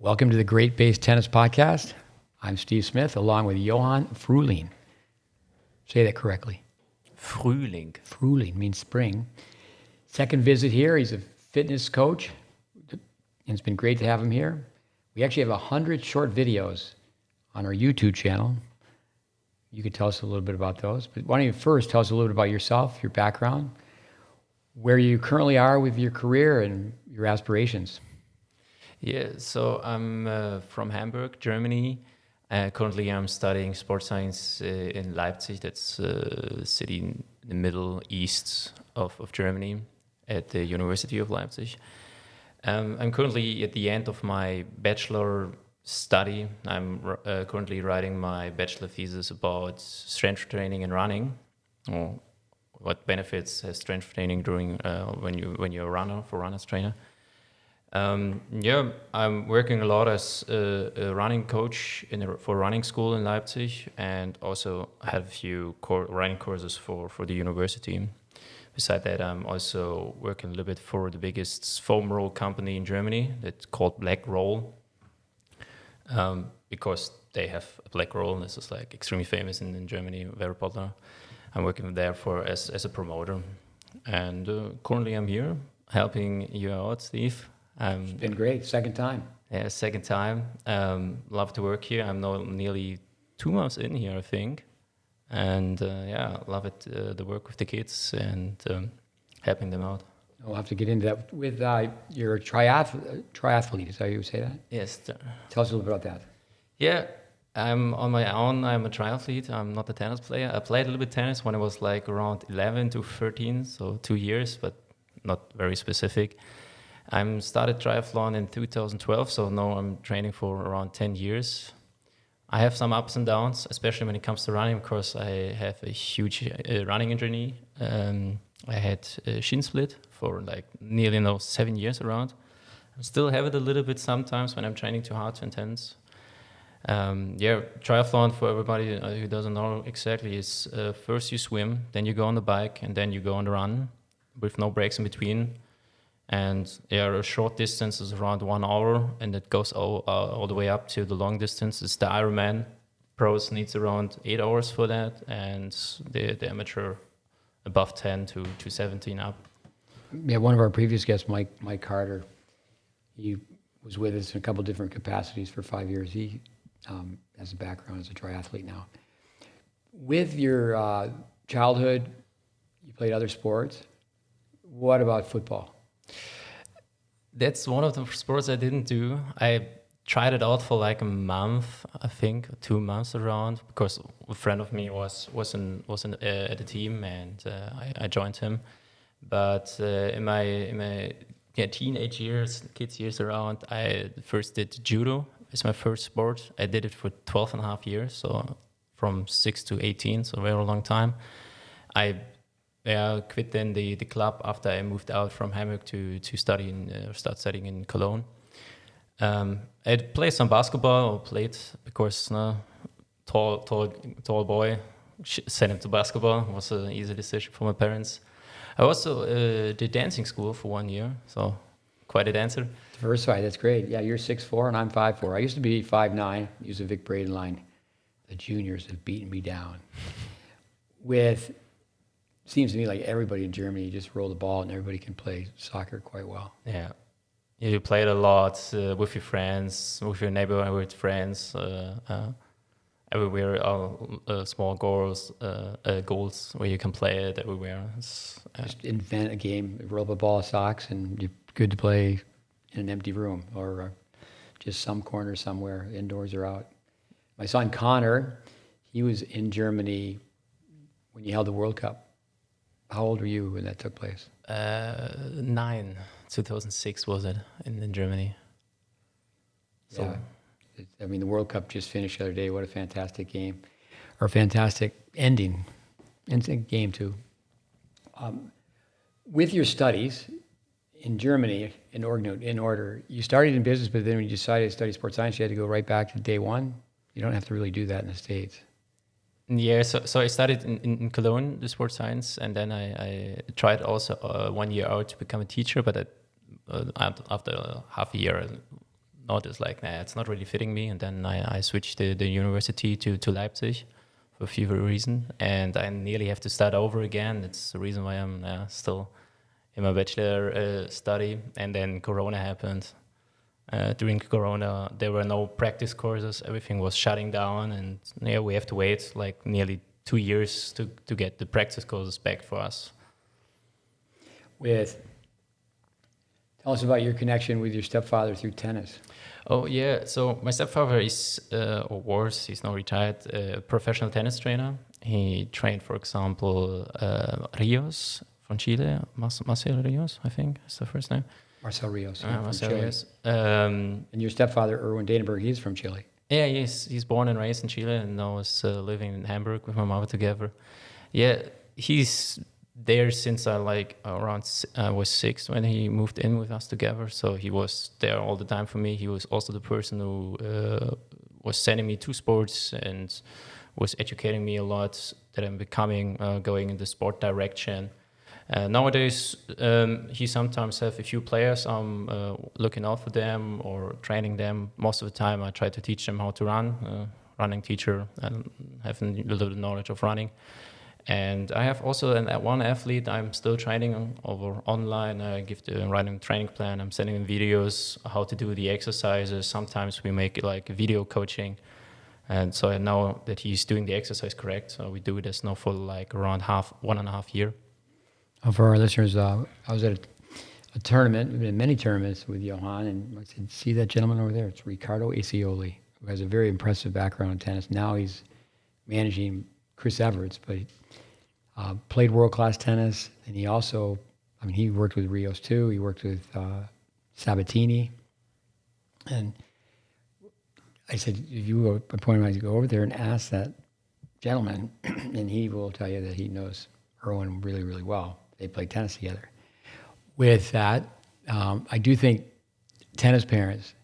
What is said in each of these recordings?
Welcome to the GreatBase Tennis Podcast. I'm Steve Smith, along with Johann Frühling. Say that correctly. Frühling. Frühling means spring. Second visit here. He's a fitness coach, and it's been great to have him here. We actually have 100 short videos on our YouTube channel. You could tell us a little bit about those. But why don't you first tell us a little bit about yourself, your background, where you currently are with your career and your aspirations. Yeah, so I'm from Hamburg, Germany. Currently, I'm studying sports science in Leipzig. That's a city in the middle east of Germany at the University of Leipzig. I'm currently at the end of my bachelor study. I'm currently writing my bachelor thesis about strength training and running, or what benefits has strength training during when you're a runner, for runners trainer. I'm working a lot as a running coach for running school in Leipzig, and also have a few running courses for the university. Besides that, I'm also working a little bit for the biggest foam roll company in Germany that's called Blackroll, because they have a Blackroll. This is like extremely famous in Germany, very popular. I'm working there as a promoter, and currently I'm here helping you out, Steve. It's been great. Second time. Yeah, second time. Love to work here. I'm now nearly 2 months in here, I think. And love it, the work with the kids and helping them out. We'll have to get into that. With your triathlete, is that how you say that? Yes. Tell us a little bit about that. Yeah, I'm on my own. I'm a triathlete. I'm not a tennis player. I played a little bit tennis when I was like around 11 to 13, so 2 years, but not very specific. I started triathlon in 2012, so now I'm training for around 10 years. I have some ups and downs, especially when it comes to running, because I have a huge running injury. I had a shin split for like nearly 7 years around. I still have it a little bit sometimes when I'm training too hard, too intense. Triathlon, for everybody who doesn't know exactly, is first you swim, then you go on the bike, and then you go on the run with no breaks in between. And a short distance is around 1 hour, and it goes all the way up to the long distance. It's the Ironman. Pros needs around 8 hours for that, and the amateur above 10 to 17 up. Yeah, one of our previous guests, Mike Carter, he was with us in a couple different capacities for 5 years. He has a background as a triathlete now. With your childhood, you played other sports. What about football? That's one of the sports I didn't do. I tried it out for like a month, I think, 2 months around, because a friend of me was at the team, and I joined him. But in my teenage years, kids years around, I first did judo as my first sport. I did it for 12 and a half years, so from 6 to 18, so a very long time. I quit then the club after I moved out from Hamburg to start studying in Cologne. I played some basketball, because tall boy, sent him to basketball. It was an easy decision for my parents. I also did dancing school for 1 year, so quite a dancer. Diversified, that's great. Yeah, you're 6'4" and I'm 5'4". I used to be 5'9", use a Vic Braden line. The juniors have beaten me down. Seems to me like everybody in Germany just roll the ball and everybody can play soccer quite well. Yeah, you played a lot with your friends, with your neighborhood friends, everywhere. Small goals where you can play it everywhere. Just invent a game, roll the ball of socks, and you're good to play in an empty room or just some corner somewhere, indoors or out. My son Connor, he was in Germany when you held the World Cup. How old were you when that took place? 9, 2006 was it in Germany. So, yeah. The World Cup just finished the other day. What a fantastic game, or fantastic ending, and game too. With your studies in Germany, in order, you started in business, but then when you decided to study sports science, you had to go right back to day one. You don't have to really do that in the States. Yeah, so I studied in Cologne, the sports science, and then I tried also 1 year out to become a teacher, but after half a year, noticed like, nah, it's not really fitting me. And then I switched the university to Leipzig for a few reasons. And I nearly have to start over again. It's the reason why I'm still in my bachelor study. And then Corona happened. During Corona, there were no practice courses. Everything was shutting down. And yeah, we have to wait like nearly 2 years to get the practice courses back for us. Tell us about your connection with your stepfather through tennis. Oh yeah, so my stepfather is, he's now retired, professional tennis trainer. He trained, for example, Rios from Chile, Marcel Rios, I think is the first name. Marcel Rios, from Marcel Chile. Rios. And your stepfather, Erwin Danenberg, he's from Chile. Yeah, he's born and raised in Chile, and now is living in Hamburg with my mother together. Yeah, he's there since I was 6 when he moved in with us together. So he was there all the time for me. He was also the person who was sending me to sports and was educating me a lot that I'm becoming, going in the sport direction. Nowadays, he sometimes have a few players. I'm looking out for them or training them. Most of the time, I try to teach them how to run. Running teacher and having a little knowledge of running. And I have also one athlete I'm still training over online. I give the running training plan. I'm sending him videos how to do the exercises. Sometimes we make it like video coaching. And so I know that he's doing the exercise correct. So we do this now for like around 1.5 years. For our listeners, I was at a tournament, been in many tournaments with Johann, and I said, see that gentleman over there? It's Riccardo Acioli, who has a very impressive background in tennis. Now he's managing Chris Everts, but he played world-class tennis, and he also, he worked with Rios too. He worked with Sabatini, and I said, if you appoint him to go over there and ask that gentleman, and he will tell you that he knows Erwin really, really well. They play tennis together. With that, I do think tennis parents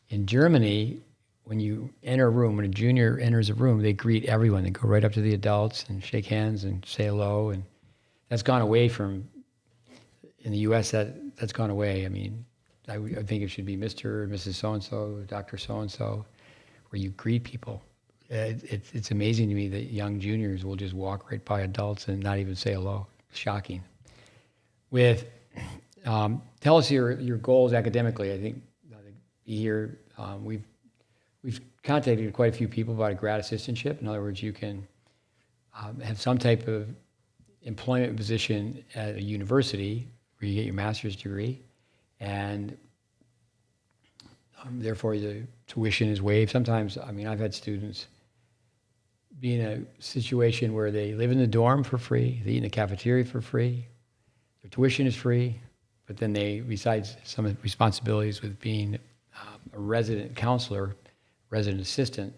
in Germany, when you enter a room, when a junior enters a room, they greet everyone. They go right up to the adults and shake hands and say hello. And that's gone away in the U.S., that's gone away. I think it should be Mr. and Mrs. So-and-so, Dr. So-and-so, where you greet people. It's amazing to me that young juniors will just walk right by adults and not even say hello. Shocking. Tell us your goals academically. I think here we've contacted quite a few people about a grad assistantship. In other words, you can have some type of employment position at a university where you get your master's degree, and therefore the tuition is waived. Sometimes, I've had students be in a situation where they live in the dorm for free, they eat in the cafeteria for free, their tuition is free, but then they, besides some of the responsibilities with being a resident counselor, resident assistant,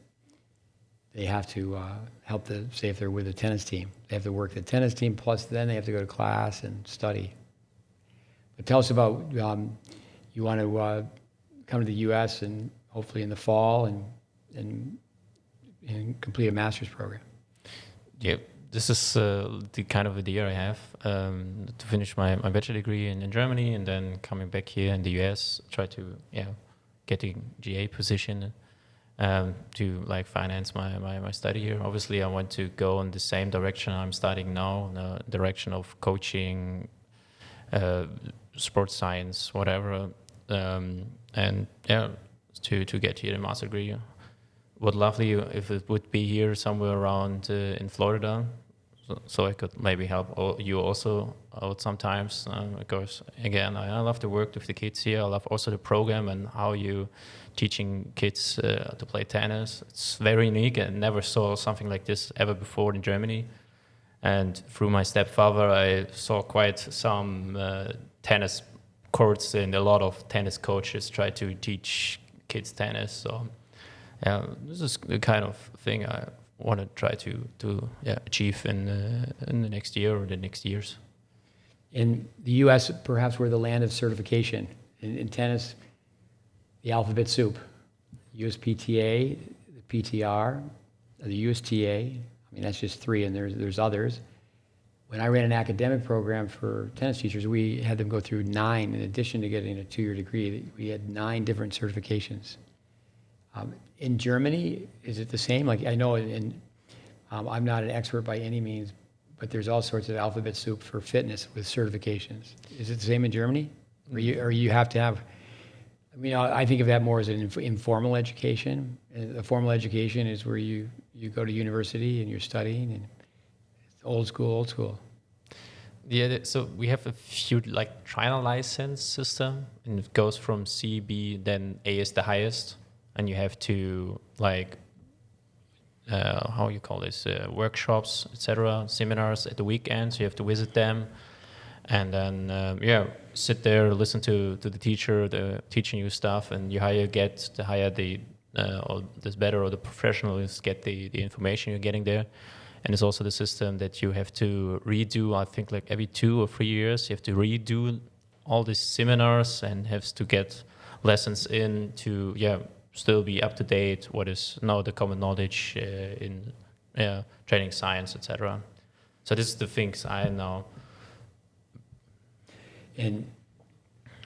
they have to help say if they're with a tennis team. They have to work the tennis team, plus then they have to go to class and study. But tell us about, you want to come to the U.S. and hopefully in the fall and complete a master's program. Yeah, this is the kind of idea I have, to finish my bachelor degree in Germany and then coming back here in the US, try to get a GA position to finance my study here. Obviously, I want to go in the same direction I'm studying now, the direction of coaching, sports science, whatever, and to get here a master degree. Would lovely if it would be here somewhere around in Florida, so I could maybe help you also out sometimes. Because again, I love to work with the kids here. I love also the program and how you teaching kids to play tennis. It's very unique. I never saw something like this ever before in Germany. And through my stepfather, I saw quite some tennis courts, and a lot of tennis coaches try to teach kids tennis. So. Yeah, this is the kind of thing I want to try to achieve in the next year or the next years. In the U.S., perhaps we're the land of certification. In tennis, the alphabet soup, USPTA, the PTR, the USTA. That's just 3, and there's others. when I ran an academic program for tennis teachers, we had them go through 9, in addition to getting a 2-year degree, we had 9 different certifications. In Germany, is it the same? Like I know I'm not an expert by any means, but there's all sorts of alphabet soup for fitness with certifications. Is it the same in Germany? Or you have to have, I mean, I think of that more as an informal education. A formal education is where you go to university and you're studying, and it's old school. Yeah, so we have a few like trial license system, and it goes from C, B, then A is the highest, and you have to like how you call this workshops, etc., seminars at the weekends. You have to visit them, and then sit there, listen to the teacher, the teaching you stuff, and the higher the or this better, or the professionals get the information you're getting there. And it's also the system that you have to redo, I think like every 2 or 3 years, you have to redo all these seminars and have to get lessons in to, still be up to date, what is now the common knowledge in training science, etc. So this is the things I know. And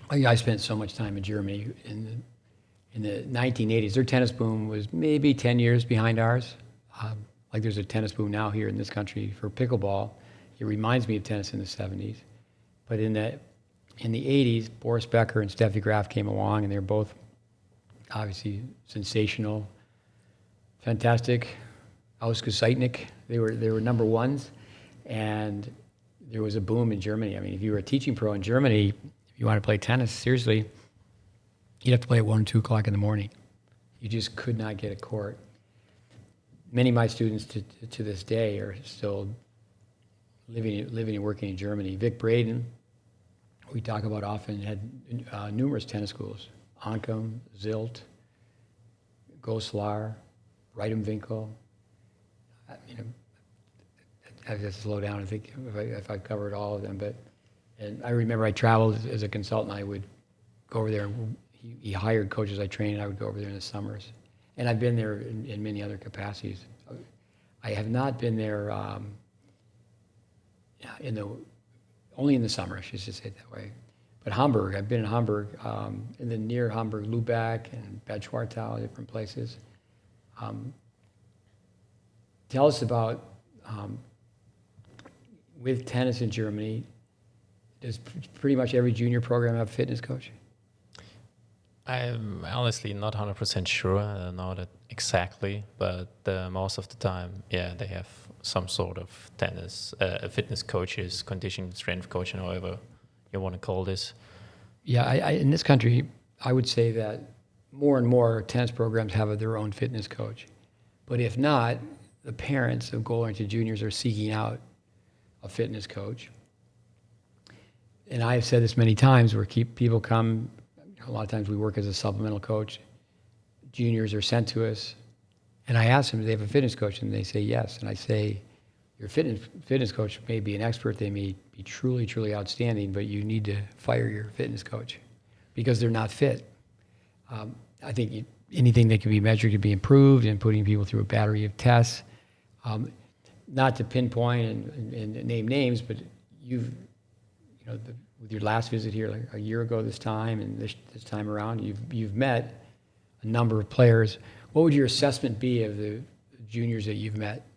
I spent so much time in Germany in the 1980s. Their tennis boom was maybe 10 years behind ours. Like there's a tennis boom now here in this country for pickleball. It reminds me of tennis in the 70s. But in the 80s, Boris Becker and Steffi Graf came along, and they were both obviously sensational, fantastic, ausgezeichnet. They were number ones, and there was a boom in Germany. I mean, if you were a teaching pro in Germany, if you want to play tennis seriously, you'd have to play at 1 or 2 o'clock in the morning. You just could not get a court. Many of my students to this day are still living and working in Germany. Vic Braden, we talk about often, had numerous tennis schools. Ankum, Zilt, Goslar, Reitemwinkel. I have to slow down and think if I covered all of them. And I remember I traveled as a consultant. I would go over there, and he hired coaches I trained, and I would go over there in the summers. And I've been there in many other capacities. I have not been there only in the summer, I should just say it that way. But Hamburg, I've been in Hamburg, and then near Hamburg, Lübeck and Bad Schwartau, different places. Tell us about, with tennis in Germany, does pretty much every junior program have a fitness coach? I'm honestly not 100% sure. I don't know that exactly, but most of the time, they have some sort of fitness coaches, conditioning strength coach, and however you want to call this. Yeah, in this country, I would say that more and more tennis programs have their own fitness coach. But if not, the parents of goal-oriented juniors are seeking out a fitness coach. And I have said this many times, where people come. A lot of times we work as a supplemental coach. Juniors are sent to us, and I ask them, do they have a fitness coach? And they say yes. And I say, your fitness coach may be an expert. They may be truly, truly outstanding, but you need to fire your fitness coach because they're not fit. I think anything that can be measured can be improved, and putting people through a battery of tests. Not to pinpoint and name names, but with your last visit here, like a year ago this time, and this time around, you've met a number of players. What would your assessment be of the juniors that you've met?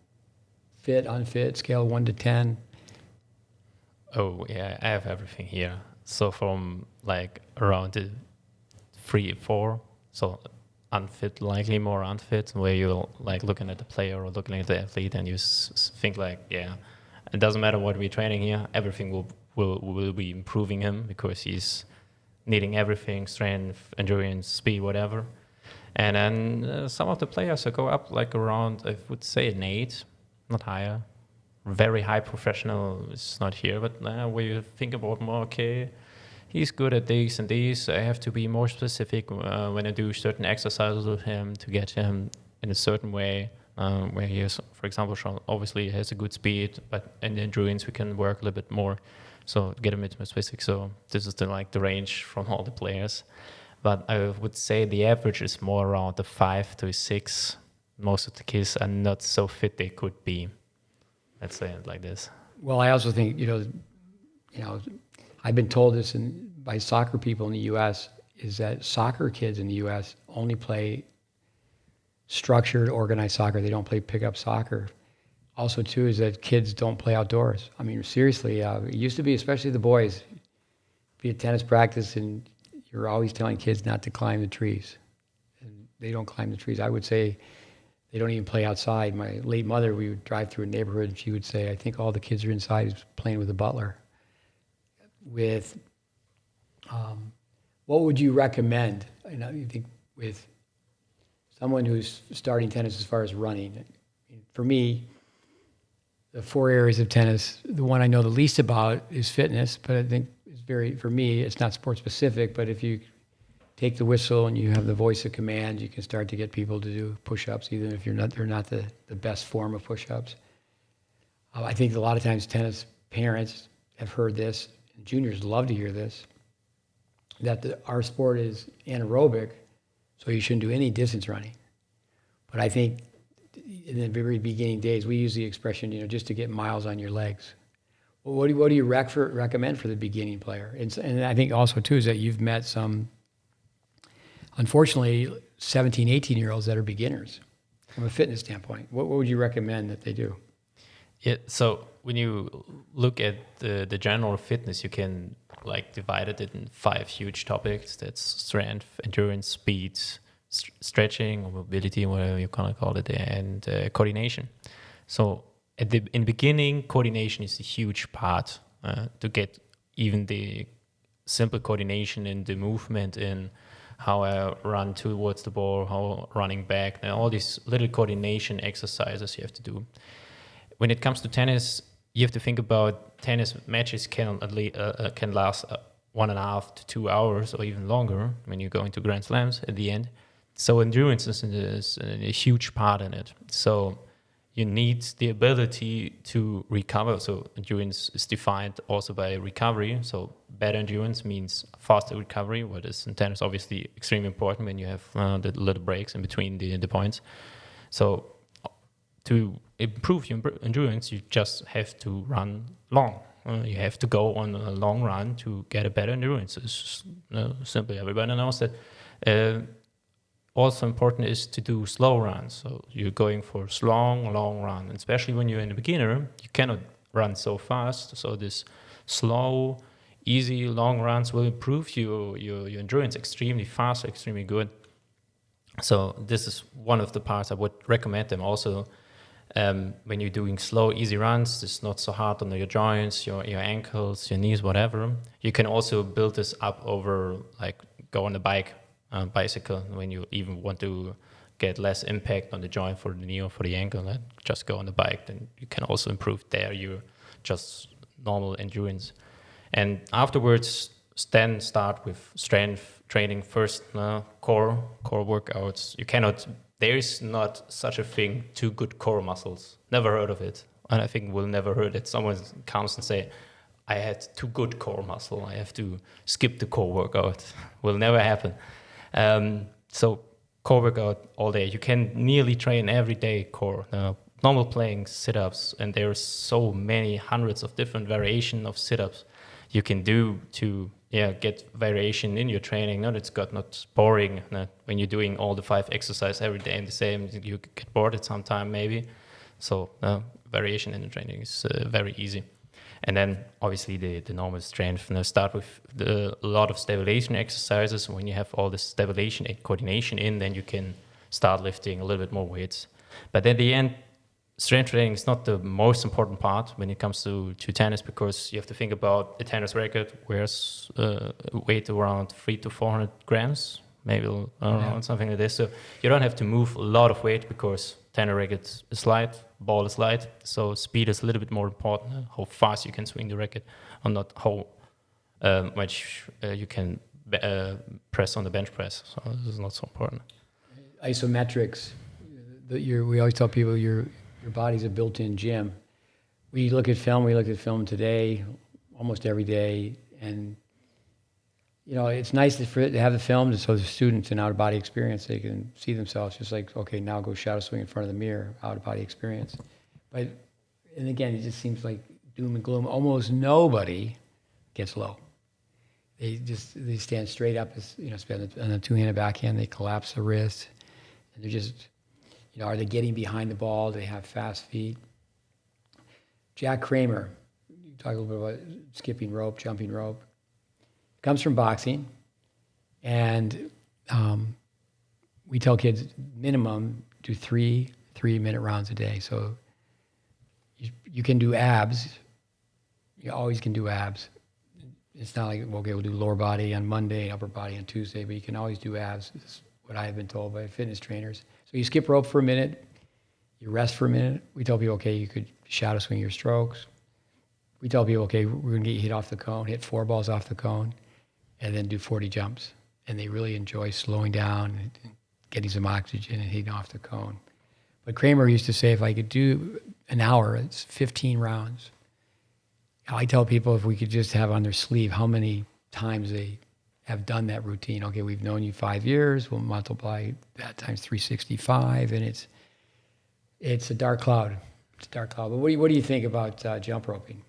Fit, unfit, scale 1 to 10? Oh yeah, I have everything here. So from like around the 3, 4, so unfit, likely more unfit, where you're like looking at the player or looking at the athlete, and you think like, it doesn't matter what we're training here, everything will be improving him because he's needing everything, strength, endurance, speed, whatever. And then some of the players go up like around, I would say an 8, not higher. Very high professional is not here, but where you think about more, okay, he's good at these and these. I have to be more specific when I do certain exercises with him to get him in a certain way. Where he is, for example, obviously has a good speed, but in endurance we can work a little bit more. So get him into specific. So this is the range from all the players. But I would say the average is more around the 5 to 6. Most of the kids are not so fit they could be. Let's say it like this. Well, I also think, I've been told this by soccer people in the U.S., is that soccer kids in the U.S. only play structured, organized soccer. They don't play pickup soccer. Also, too, is that kids don't play outdoors. I mean, seriously, it used to be, especially the boys, be at tennis practice and you're always telling kids not to climb the trees. And they don't climb the trees. I would say they don't even play outside. My late mother, we would drive through a neighborhood and she would say, I think all the kids are inside playing with the butler. What would you recommend? You think with someone who's starting tennis as far as running. For me, the 4 areas of tennis, the one I know the least about is fitness, but I think for me, it's not sport specific, but if you take the whistle and you have the voice of command, you can start to get people to do push-ups, even if they're not the best form of push-ups. I think a lot of times tennis parents have heard this, and juniors love to hear this, that our sport is anaerobic, so you shouldn't do any distance running. But I think in the very beginning days, we use the expression, just to get miles on your legs. Well, what do you recommend for the beginning player? And I think also, too, is that you've met some, unfortunately, 17, 18-year-olds that are beginners from a fitness standpoint. What would you recommend that they do? Yeah, so when you look at the general fitness, you can divide it in 5 huge topics. That's strength, endurance, speed, stretching, or mobility, whatever you kind of call it, and coordination. So in the beginning, coordination is a huge part to get even the simple coordination in the movement, in how I run towards the ball, how running back, and all these little coordination exercises you have to do. When it comes to tennis, you have to think about tennis matches can last 1.5 to 2 hours or even longer when you go into Grand Slams at the end. So endurance is a huge part in it. So you need the ability to recover. So endurance is defined also by recovery. So better endurance means faster recovery, what is in tennis obviously extremely important when you have the little breaks in between the points. So to improve your endurance, you just have to run long. You have to go on a long run to get a better endurance. It's simply everybody knows that. Also important is to do slow runs. So you're going for a long run. And especially when you're in a beginner, you cannot run so fast. So this slow, easy, long runs will improve your endurance extremely fast, extremely good. So this is one of the parts I would recommend them also. When you're doing slow, easy runs, it's not so hard on your joints, your ankles, your knees, whatever. You can also build this up over, go on the bicycle, when you even want to get less impact on the joint for the knee or for the ankle, just go on the bike. Then you can also improve there your just normal endurance. And afterwards, then start with strength training first, core workouts. There is not such a thing, 2 good core muscles. Never heard of it. And I think we'll never heard it. Someone comes and say, I had 2 good core muscle. I have to skip the core workout. Will never happen. So core workout all day. You can nearly train every day core. Normal playing sit-ups, and there's so many hundreds of different variation of sit-ups you can do to get variation in your training. It's not boring. When you're doing all the 5 exercises every day and the same, you get bored at some time maybe. So variation in the training is very easy. And then obviously the normal strength. Start with a lot of stabilization exercises. When you have all this stabilization and coordination in, then you can start lifting a little bit more weights. But at the end, strength training is not the most important part when it comes to tennis, because you have to think about a tennis racket wears weight around 300 to 400 grams, maybe around something like this. So you don't have to move a lot of weight because tennis racket is light, ball is light. So speed is a little bit more important, how fast you can swing the racket, or not how much you can press on the bench press. So this is not so important. Isometrics. We always tell people your body's a built-in gym. We look at film today, almost every day, and it's nice to have the film so the students an out-of-body experience. They can see themselves just like, okay, now go shadow swing in front of the mirror, out-of-body experience. And again, it just seems like doom and gloom. Almost nobody gets low. They stand straight up, spin on a two-handed backhand. They collapse the wrist, and they're just, are they getting behind the ball? Do they have fast feet? Jack Kramer, you talk a little bit about skipping rope, jumping rope. Comes from boxing, and we tell kids minimum do 3-minute rounds a day. So you can do abs. You always can do abs. It's not like, okay, we'll do lower body on Monday, upper body on Tuesday, but you can always do abs. That's what I have been told by fitness trainers. So you skip rope for a minute, you rest for a minute. We tell people, okay, you could shadow swing your strokes. We tell people, okay, we're going to get you hit off the cone, hit 4 balls off the cone, and then do 40 jumps. And they really enjoy slowing down and getting some oxygen and hitting off the cone. But Kramer used to say, if I could do an hour, it's 15 rounds. I tell people if we could just have on their sleeve how many times they have done that routine. Okay, we've known you 5 years. We'll multiply that times 365, and it's a dark cloud. It's a dark cloud. But what do you think about jump roping?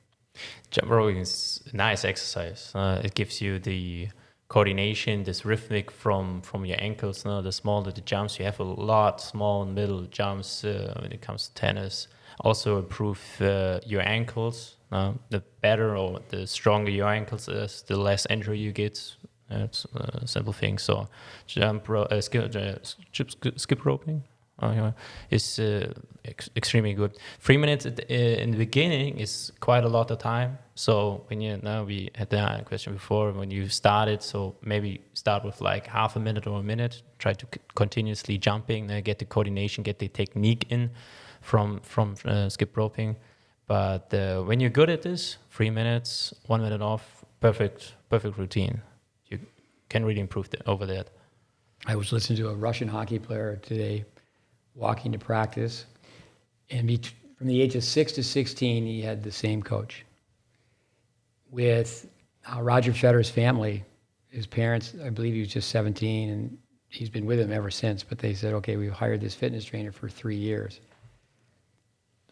Jump roping is a nice exercise. It gives you the coordination, this rhythmic from your ankles. The smaller the jumps, you have a lot small and middle jumps when it comes to tennis. Also improve your ankles. The better or the stronger your ankles is, the less injury you get. It's a simple thing. So skip roping is extremely good. 3 minutes in the beginning is quite a lot of time. So when we had the question before, when you started, so maybe start with like half a minute or a minute, try to continuously jumping, get the coordination, get the technique in from skip roping. But when you're good at this, 3 minutes, 1 minute off, perfect routine. You can really improve over that. I was listening to a Russian hockey player today, walking to practice, and from the age of 6 to 16, he had the same coach. With Roger Federer's family, his parents, I believe he was just 17, and he's been with him ever since, but they said, okay, we've hired this fitness trainer for 3 years.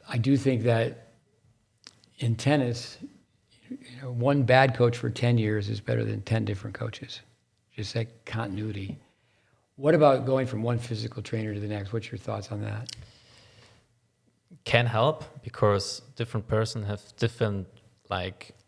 I do think that in tennis, one bad coach for 10 years is better than 10 different coaches. Just that continuity. What about going from one physical trainer to the next? What's your thoughts on that? Can help, because different person have different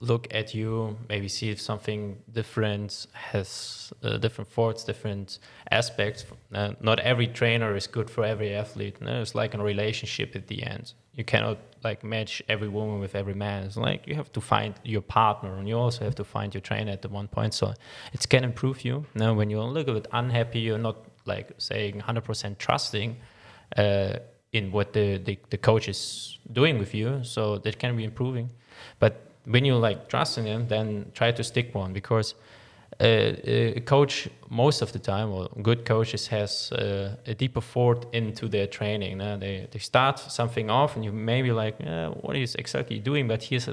look at you, maybe see if something different has different thoughts, different aspects. Not every trainer is good for every athlete. It's like a relationship at the end. You cannot match every woman with every man. It's like you have to find your partner, and you also have to find your trainer at the one point. So it can improve you. Now, when you're a little bit unhappy, you're not saying 100% trusting in what the coach is doing with you. So that can be improving. But when you trusting them, then try to stick one, because a coach most of the time, or good coaches, has a deeper thought into their training. They start something off, and you may be what is exactly doing? But he's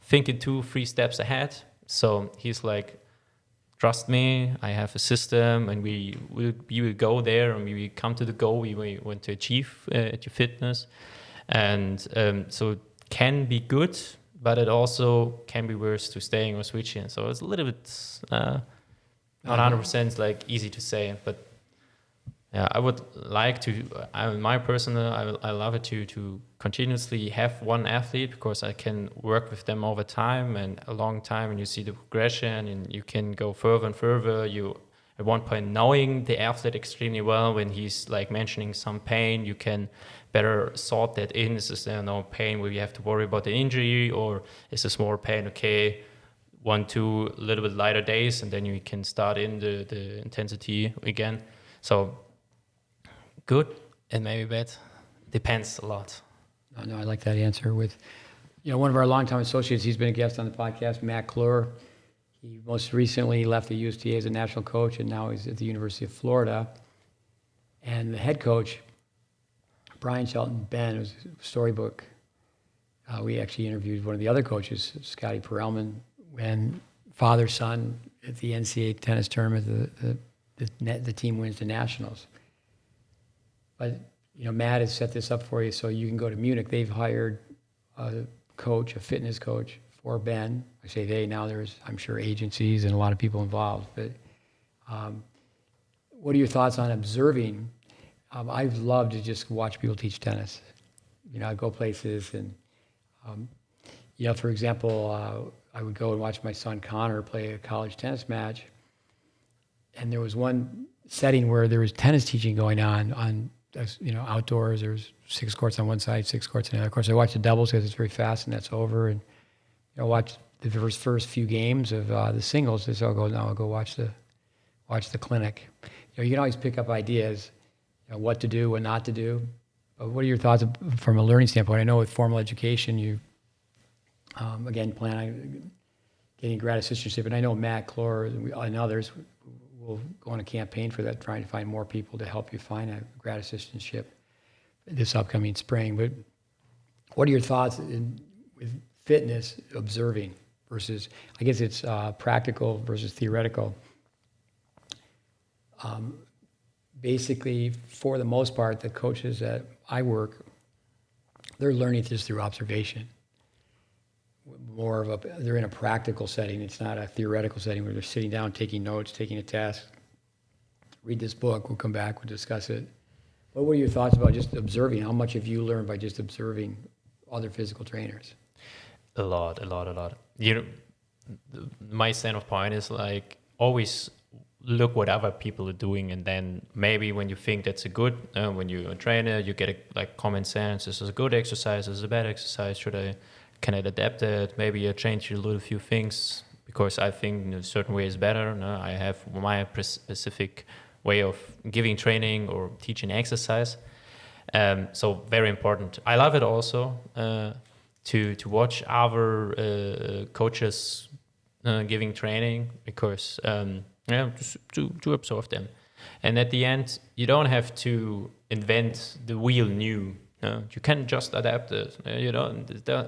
thinking 2-3 steps ahead. So he's trust me, I have a system, and we will go there, and we will come to the goal we want to achieve at your fitness. And so it can be good, but it also can be worse to staying or switching. So it's a little bit not 100% easy to say. But yeah, I would like to. My personal, I love it to continuously have one athlete, because I can work with them over time and a long time, and you see the progression, and you can go further and further. You at one point knowing the athlete extremely well. When he's mentioning some pain, you can better sort that in. Is there no pain where you have to worry about the injury, or is this more pain? Okay, 1-2 a little bit lighter days, and then you can start in the intensity again. So good and maybe bad, depends a lot. No, I like that answer. With one of our longtime associates, he's been a guest on the podcast, Matt Clure. He most recently left the USTA as a national coach, and now he's at the University of Florida. And the head coach, Brian Shelton Ben, it was a storybook. We actually interviewed one of the other coaches, Scotty Perelman, when father-son at the NCAA tennis tournament, the team wins the nationals. But Matt has set this up for you so you can go to Munich. They've hired a coach, a fitness coach for Ben. I say they, now there's, I'm sure, agencies and a lot of people involved. But what are your thoughts on observing? I love to just watch people teach tennis. I go places and, for example, I would go and watch my son Connor play a college tennis match. And there was one setting where there was tennis teaching going on outdoors. There's 6 courts on one side, 6 courts on the other. Of course, I watch the doubles because it's very fast and that's over. And watch the first few games of the singles. So I'll go watch the clinic. You can always pick up ideas, what to do, what not to do. But what are your thoughts from a learning standpoint? I know with formal education, you again plan on getting grad assistantship, and I know Matt Clore and others will go on a campaign for that, trying to find more people to help you find a grad assistantship this upcoming spring. But what are your thoughts with fitness observing versus, I guess it's practical versus theoretical? Basically, for the most part, the coaches that I work, they're learning this through observation. They're in a practical setting. It's not a theoretical setting where they're sitting down, taking notes, taking a test. Read this book, we'll come back, we'll discuss it. What were your thoughts about just observing? How much have you learned by just observing other physical trainers? A lot. My standpoint is like always look what other people are doing, and then maybe when you think that's a good, when you're a trainer, you get like common sense. This is a good exercise. This is a bad exercise. Can I adapt it? Maybe I change a little few things because I think in a certain way is better. No, I have my specific way of giving training or teaching exercise. So very important. I love it also to watch other coaches giving training because just to observe them. And at the end, you don't have to invent the wheel new. You can just adapt it.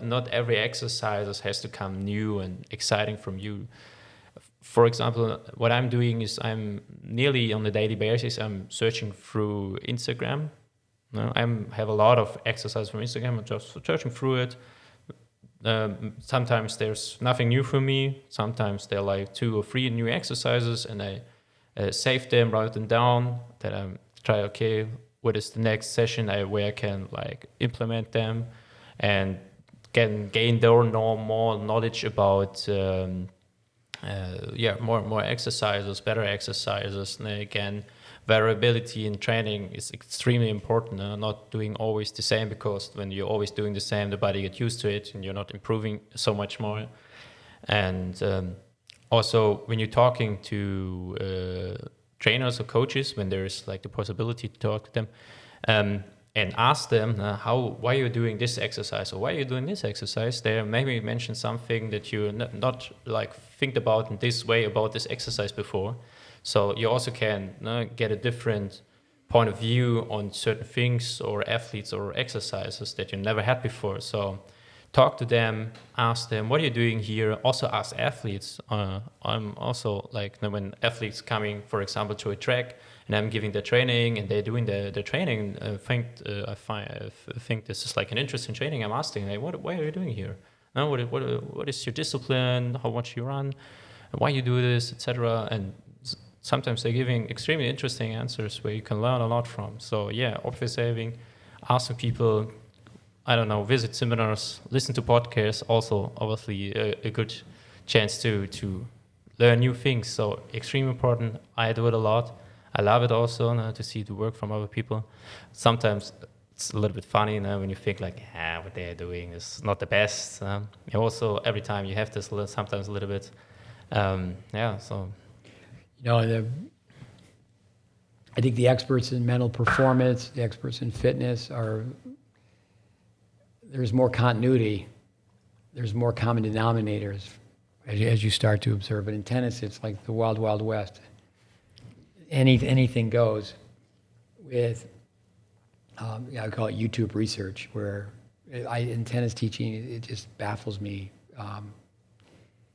Not every exercise has to come new and exciting from you. For example, what I'm doing is I'm nearly on a daily basis, I'm searching through Instagram. I have a lot of exercise from Instagram. I'm just searching through it. Sometimes there's nothing new for me. Sometimes there are like 2 or 3 new exercises, and I save them, write them down. Then I try, okay, what is the next session where I can like implement them and gain more knowledge about more exercises, better exercises. And again, variability in training is extremely important. Not doing always the same, because when you're always doing the same, the body gets used to it and you're not improving so much more. And also when you're talking to trainers or coaches, when there's like the possibility to talk to them and ask them why you're doing this exercise or why you're doing this exercise, they maybe mention something that you not like think about in this way about this exercise before. So you also can get a different point of view on certain things or athletes or exercises that you never had before. So talk to them, ask them, what are you doing here? Also ask athletes. I'm also like, when athletes coming, for example, to a track, and I'm giving the training and they're doing the training, I think this is like an interesting training. I'm asking, like, why are you doing here? What is your discipline? How much you run? Why you do this, etc. And sometimes they're giving extremely interesting answers where you can learn a lot from. So yeah, observing, asking people, I don't know, visit seminars, listen to podcasts, also obviously a good chance to learn new things. So extremely important. I do it a lot. I love it also to see the work from other people. Sometimes it's a little bit funny when you think like, what they're doing is not the best. Also, every time you have this sometimes a little bit. So. I think the experts in mental performance, the experts in fitness there's more continuity, there's more common denominators as you start to observe. But in tennis, it's like the wild, wild west. Anything goes with, I call it YouTube research, where in tennis teaching, it just baffles me.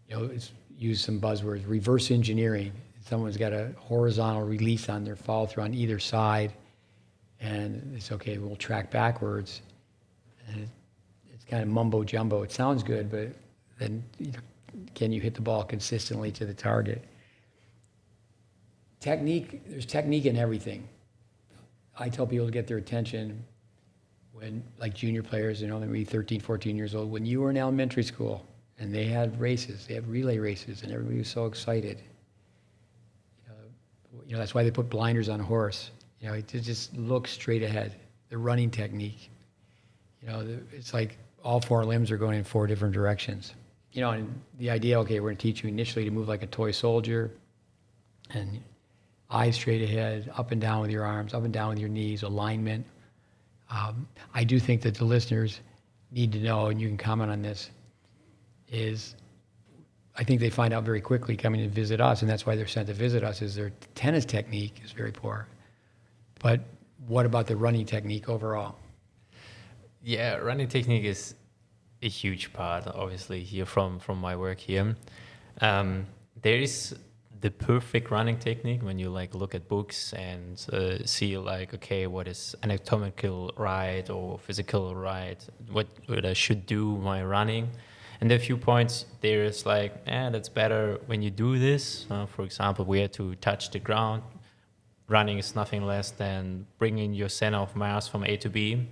It's use some buzzwords, reverse engineering. Someone's got a horizontal release on their follow through on either side, and it's okay, we'll track backwards. And it's kind of mumbo jumbo. It sounds good, but then can you hit the ball consistently to the target? Technique, there's technique in everything. I tell people to get their attention when, like junior players, maybe 13, 14 years old, when you were in elementary school and they had races, they had relay races, and everybody was so excited. That's why they put blinders on a horse. To just look straight ahead. The running technique. It's like all four limbs are going in four different directions. And the idea, okay, we're going to teach you initially to move like a toy soldier, and eyes straight ahead, up and down with your arms, up and down with your knees, alignment. I do think that the listeners need to know, and you can comment on this, is I think they find out very quickly coming to visit us, and that's why they're sent to visit us, is their tennis technique is very poor. But what about the running technique overall? Yeah, running technique is a huge part, obviously, here from my work here. There is the perfect running technique when you look at books and see okay, what is anatomical right or physical right, what I should do while running. And there are a few points there is that's better when you do this. For example, we had to touch the ground. Running is nothing less than bringing your center of mass from A to B.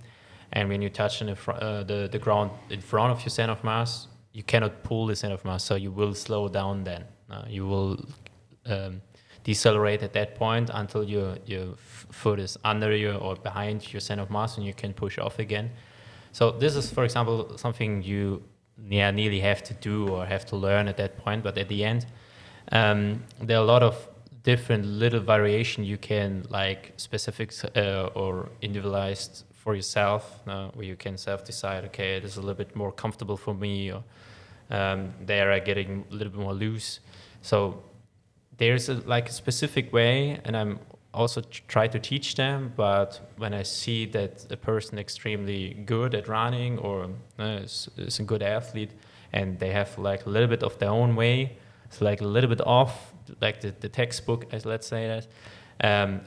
And when you touch the ground in front of your center of mass, you cannot pull the center of mass, so you will slow down then. You will decelerate at that point until your foot is under you or behind your center of mass, and you can push off again. So this is, for example, something you nearly have to do or have to learn at that point. But at the end, there are a lot of different little variation you can specifics or individualized for yourself, where you can self-decide, okay, this is a little bit more comfortable for me, or they are getting a little bit more loose. So there's a specific way, and I'm also try to teach them. But when I see that a person extremely good at running or is a good athlete, and they have a little bit of their own way, it's a little bit off, the textbook, as let's say that,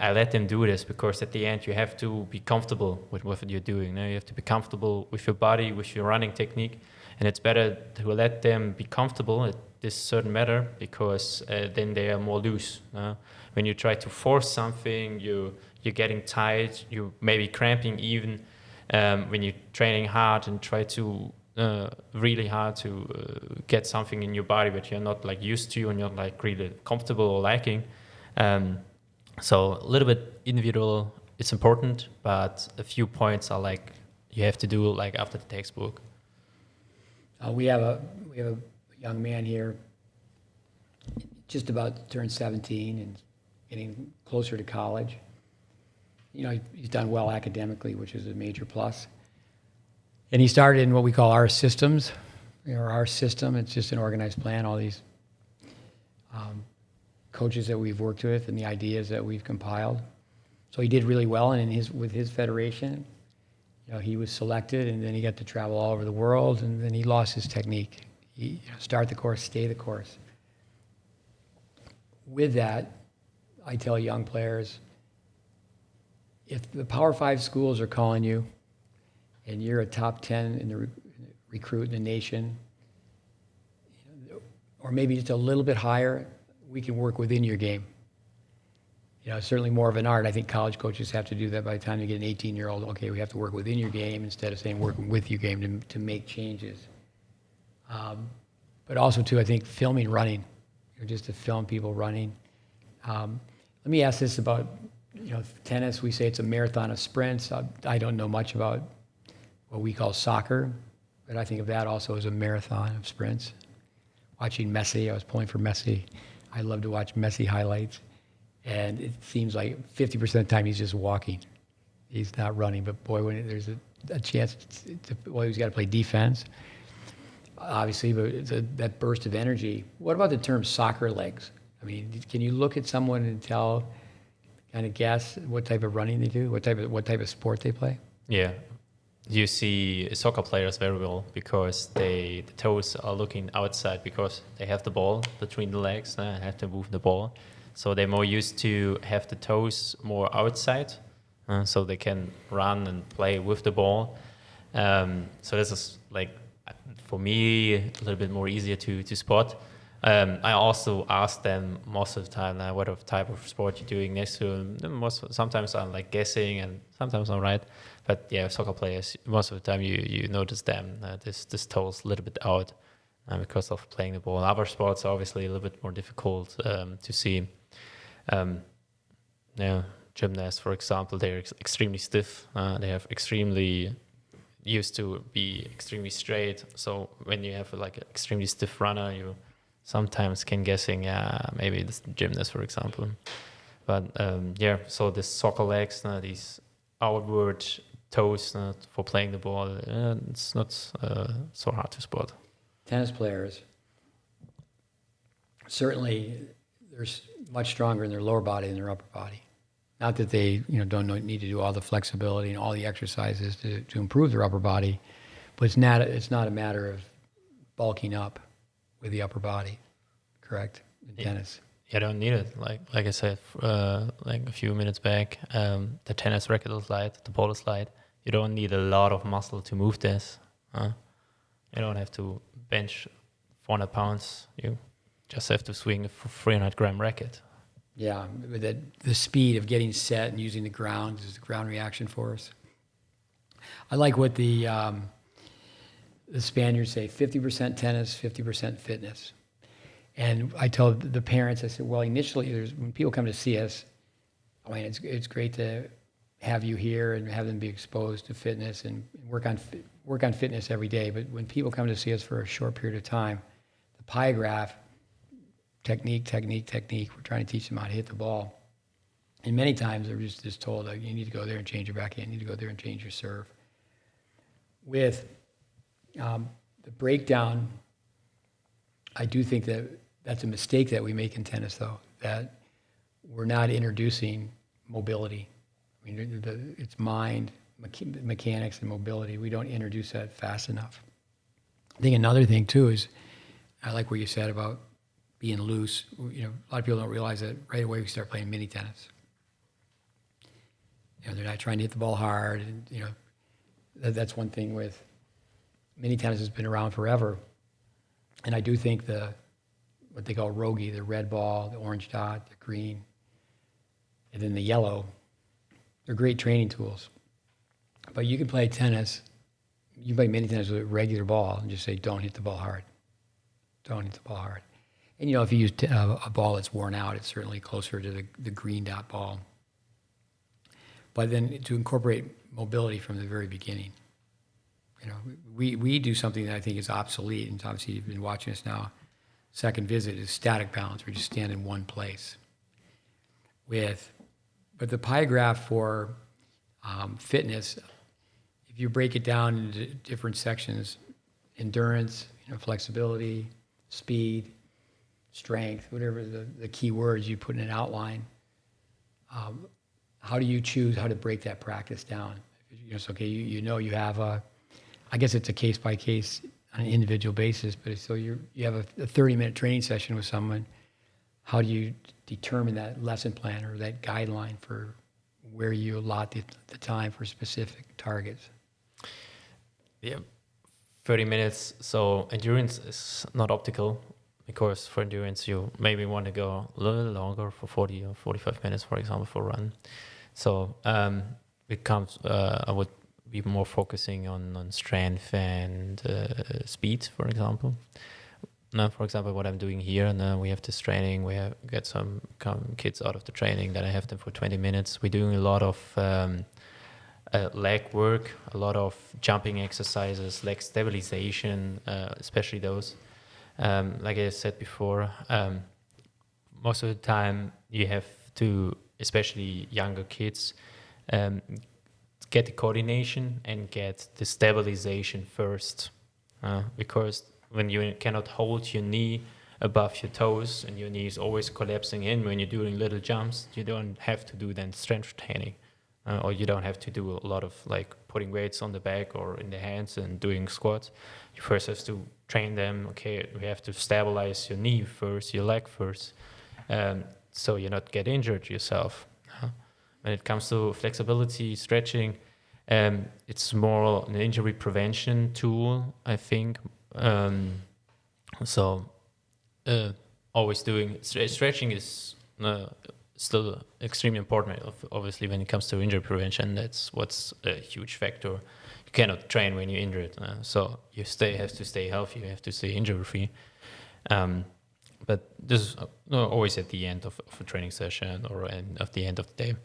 I let them do this, because at the end you have to be comfortable with what you're doing. You have to be comfortable with your body, with your running technique, and it's better to let them be comfortable at this certain matter, because then they are more loose. When you try to force something, you're getting tight, you maybe cramping even. When you're training hard and try to really hard to get something in your body that you're not used to and you're really comfortable or liking. So a little bit individual, it's important, but a few points are you have to do after the textbook. We have a young man here, just about to turn 17 and getting closer to college. He's done well academically, which is a major plus. And he started in what we call our systems, or our system. It's just an organized plan, all these coaches that we've worked with and the ideas that we've compiled. So he did really well, and with his federation, he was selected, and then he got to travel all over the world, and then he lost his technique. He start the course, stay the course. With that, I tell young players, if the Power 5 schools are calling you, and you're a top 10 in the recruit in the nation, or maybe just a little bit higher, we can work within your game. Certainly more of an art. I think college coaches have to do that by the time you get an 18-year-old. Okay, we have to work within your game instead of saying working with your game to make changes. But also, too, I think filming running, just to film people running. Let me ask this about, tennis. We say it's a marathon of sprints. I don't know much about what we call soccer, but I think of that also as a marathon of sprints. Watching Messi, I was pulling for Messi. I love to watch Messi highlights. And it seems like 50% of the time he's just walking. He's not running. But boy, when there's a chance, he's got to play defense, obviously, but it's that burst of energy. What about the term soccer legs? I mean, can you look at someone and kind of guess what type of running they do, what type of sport they play? Yeah. You see soccer players very well because the toes are looking outside because they have the ball between the legs and have to move the ball. So they're more used to have the toes more outside so they can run and play with the ball. So this is like, for me, a little bit more easier to spot. I also ask them most of the time, what type of sport you're doing next to them. Sometimes I'm like guessing, and sometimes I'm right. But yeah, soccer players, most of the time you notice them. This toes a little bit out because of playing the ball. Other sports are obviously a little bit more difficult to see. Yeah, gymnasts, for example, they're extremely stiff. They have extremely used to be extremely straight. So when you have like an extremely stiff runner, you sometimes can guessing, maybe this gymnast, for example. But so the soccer legs, these outward toes for playing the ball, it's not so hard to spot. Tennis players, certainly they're much stronger in their lower body than their upper body. Not that they don't need to do all the flexibility and all the exercises to improve their upper body, but it's not a matter of bulking up with the upper body, correct? In tennis. You don't need it. Like I said, like a few minutes back, the tennis racket is light, the ball is light. You don't need a lot of muscle to move this. You don't have to bench 400 pounds. You just have to swing a 300-gram racket. Yeah, but the speed of getting set and using the ground is the ground reaction force. I like what the Spaniards say: 50% tennis, 50% fitness. And I told the parents, I said, well, initially, when people come to see us, I mean, it's great to have you here and have them be exposed to fitness and work on fitness every day. But when people come to see us for a short period of time, the pie graph, technique, we're trying to teach them how to hit the ball. And many times they're just told, like, you need to go there and change your backhand, you need to go there and change your serve. With the breakdown, I do think that's a mistake that we make in tennis, though, that we're not introducing mobility. I mean, it's mind, mechanics, and mobility. We don't introduce that fast enough. I think another thing, too, is I like what you said about being loose. A lot of people don't realize that right away we start playing mini tennis. They're not trying to hit the ball hard. And, that's one thing with mini tennis has been around forever. And I do think what they call rogi, the red ball, the orange dot, the green, and then the yellow, they're great training tools. But you can play tennis, you can play mini tennis with a regular ball and just say, don't hit the ball hard. Don't hit the ball hard. And, if you use a ball that's worn out, it's certainly closer to the green dot ball. But then to incorporate mobility from the very beginning. We do something that I think is obsolete, and obviously you've been watching us now. Second visit is static balance, where you just stand in one place. But the pie graph for fitness, if you break it down into different sections, endurance, flexibility, speed, strength, whatever the key words you put in an outline, how do you choose how to break that practice down? It's okay, you have I guess it's a case by case on an individual basis, but so you have a 30-minute training session with someone. How do you determine that lesson plan or that guideline for where you allot the time for specific targets? Yeah, 30 minutes. So endurance is not optical, because for endurance you maybe want to go a little longer, for 40 or 45 minutes, for example, for a run. So I would be more focusing on strength and speed, for example. Now, for example, what I'm doing here, now we have this training, we get some kids out of the training, that I have them for 20 minutes. We're doing a lot of leg work, a lot of jumping exercises, leg stabilization, especially those. Like I said before, most of the time you have to, especially younger kids, get the coordination and get the stabilization first, because when you cannot hold your knee above your toes and your knee is always collapsing in when you're doing little jumps, you don't have to do then strength training, or you don't have to do a lot of like putting weights on the back or in the hands and doing squats. You first have to train them. Okay, we have to stabilize your knee first, your leg first, so you not get injured yourself. When it comes to flexibility, stretching, It's more an injury prevention tool, I think. So always doing stretching is still extremely important, obviously, when it comes to injury prevention. That's what's a huge factor. You cannot train when you're injured, so you have to stay healthy, you have to stay injury free. But this is always at the end of a training session or at the end of the day.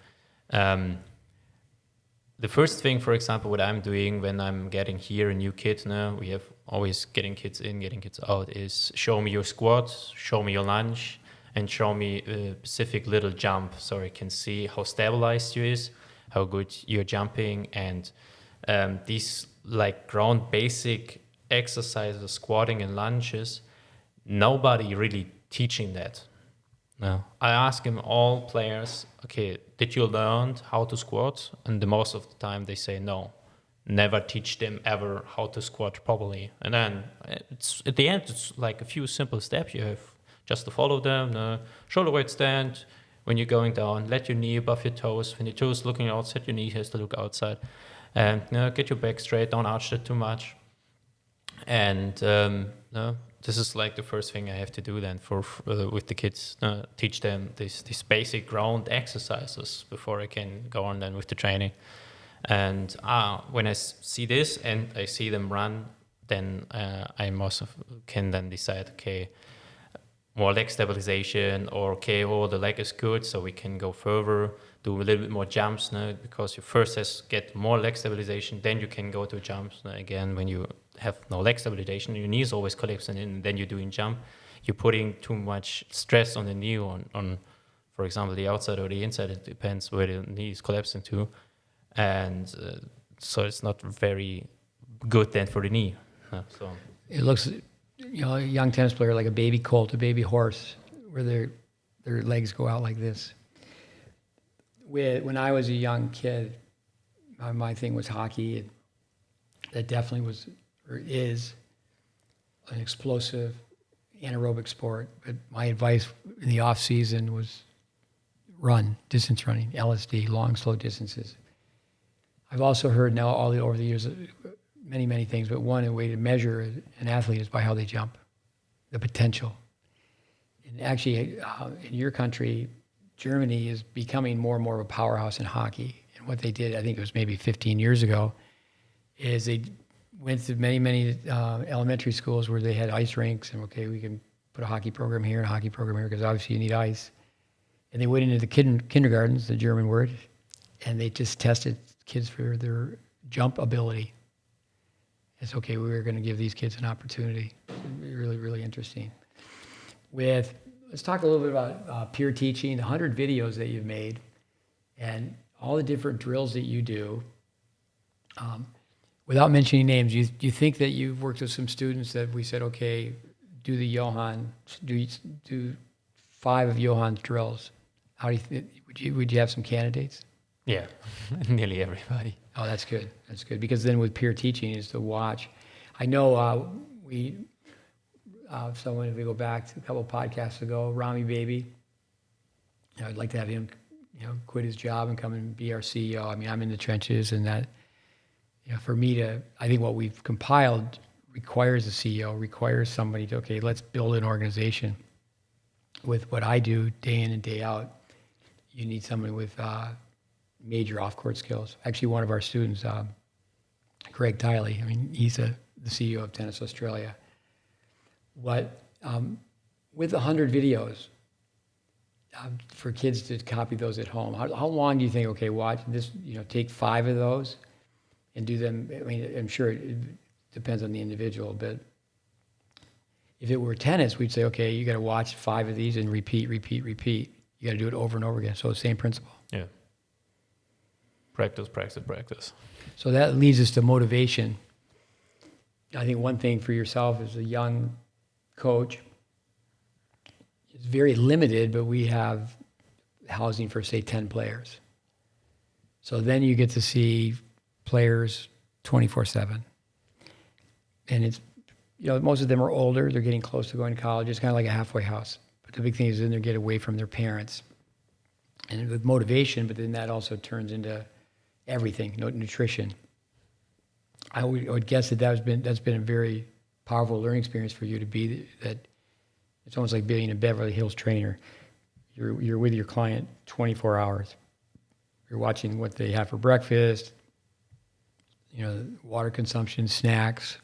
The first thing, for example, what I'm doing when I'm getting here a new kid, now we have always getting kids in, getting kids out, is show me your squats, show me your lunge, and show me a specific little jump so I can see how stabilized you is, how good you're jumping, and these like ground basic exercises, squatting and lunges, nobody really teaching that. No. I ask him, all players, okay, did you learn how to squat? And the most of the time they say no. Never teach them ever how to squat properly. And then it's at the end, it's like a few simple steps you have just to follow them. Shoulder weight stand. When you're going down, let your knee above your toes. When your toes looking outside, your knee has to look outside. And get your back straight. Don't arch it too much. And this is like the first thing I have to do then for with the kids. Teach them these basic ground exercises before I can go on then with the training. And when I see this and I see them run, then I also can then decide, okay, more leg stabilization, or okay, the leg is good, so we can go further, do a little bit more jumps now, because you first has to get more leg stabilization, then you can go to jumps. Again, when you have no leg stabilization, your knee is always collapsing, and then you're doing jump, you're putting too much stress on the knee, on for example, the outside or the inside. It depends where the knee is collapsing to, and so it's not very good then for the knee. So it looks, a young tennis player like a baby colt, a baby horse, where their legs go out like this. When I was a young kid, my thing was hockey. That definitely was or is an explosive anaerobic sport. But my advice in the off season was run, distance running, LSD, long, slow distances. I've also heard now over the years many things, but one way to measure an athlete is by how they jump, the potential. And actually, in your country, Germany is becoming more and more of a powerhouse in hockey. And what they did, I think it was maybe 15 years ago, is they went to many elementary schools where they had ice rinks, and okay, we can put a hockey program here and a hockey program here, because obviously you need ice. And they went into the kindergartens, the German word, and they just tested kids for their jump ability. It's okay, we were going to give these kids an opportunity. Really, really interesting. Let's talk a little bit about peer teaching, the 100 videos that you've made, and all the different drills that you do. Without mentioning names, you think that you've worked with some students that we said, okay, do the Johann, do 5 of Johann's drills. How do you think, would you have some candidates? Yeah, nearly everybody. Oh, that's good. That's good. Because then with peer teaching is to watch. I know someone, if we go back to a couple podcasts ago, Rami Baby, I'd like to have him, quit his job and come and be our CEO. I mean, I'm in the trenches, and that, for me I think what we've compiled requires a CEO, requires somebody to, okay, let's build an organization. With what I do day in and day out, you need somebody with major off-court skills. Actually, one of our students, Greg Tiley, I mean, he's the CEO of Tennis Australia. With 100 videos, for kids to copy those at home, how long do you think, okay, watch this, take 5 of those and do them? I mean, I'm sure it depends on the individual, but if it were tennis, we'd say, okay, you got to watch 5 of these and repeat. You got to do it over and over again. So the same principle. Yeah. Practice. So that leads us to motivation. I think one thing for yourself as a young coach is very limited, but we have housing for, say, 10 players. So then you get to see players 24/7. And it's, most of them are older. They're getting close to going to college. It's kind of like a halfway house. But the big thing is then they get away from their parents. And with motivation, but then that also turns into everything, nutrition. I would guess that's been a very powerful learning experience for you to be that. It's almost like being a Beverly Hills trainer. You're with your client 24 hours. You're watching what they have for breakfast, water consumption, snacks.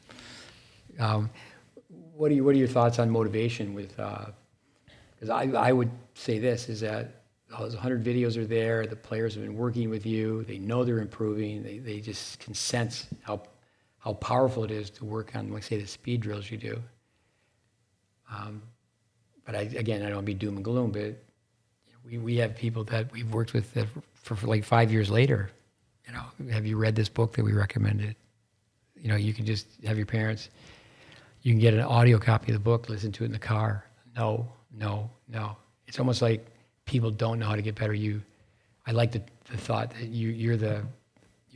What are your thoughts on motivation with, because I would say this, is that those 100 videos are there, the players have been working with you, they know they're improving, they just can sense how powerful it is to work on, like say, the speed drills you do. But I don't want to be doom and gloom, but we have people that we've worked with that for like 5 years later. Have you read this book that we recommended? You can just have your parents, you can get an audio copy of the book, listen to it in the car. No. It's almost like people don't know how to get better. I like the thought that you're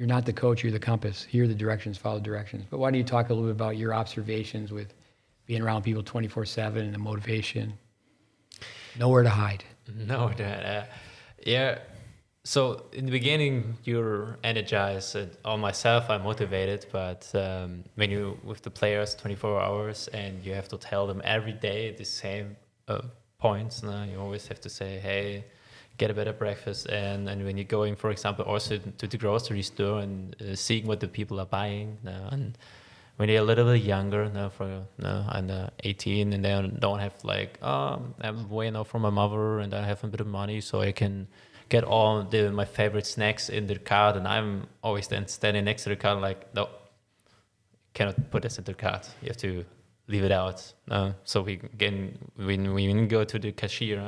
not the coach, you're the compass. Here are the directions, follow directions. But why don't you talk a little bit about your observations with being around people 24/7 and the motivation, nowhere to hide. No, yeah. So in the beginning, you're energized. On myself, I'm motivated. But when you with the players 24 hours and you have to tell them every day the same points, you always have to say, hey, get a better breakfast. And when you're going, for example, also to the grocery store and seeing what the people are buying, and when they're a little bit younger, under 18, and they don't have I'm way now from my mother, and I have a bit of money, so I can get all my favorite snacks in the cart, and I'm always then standing next to the cart like, no, cannot put this in the cart. You have to leave it out. So when we go to the cashier,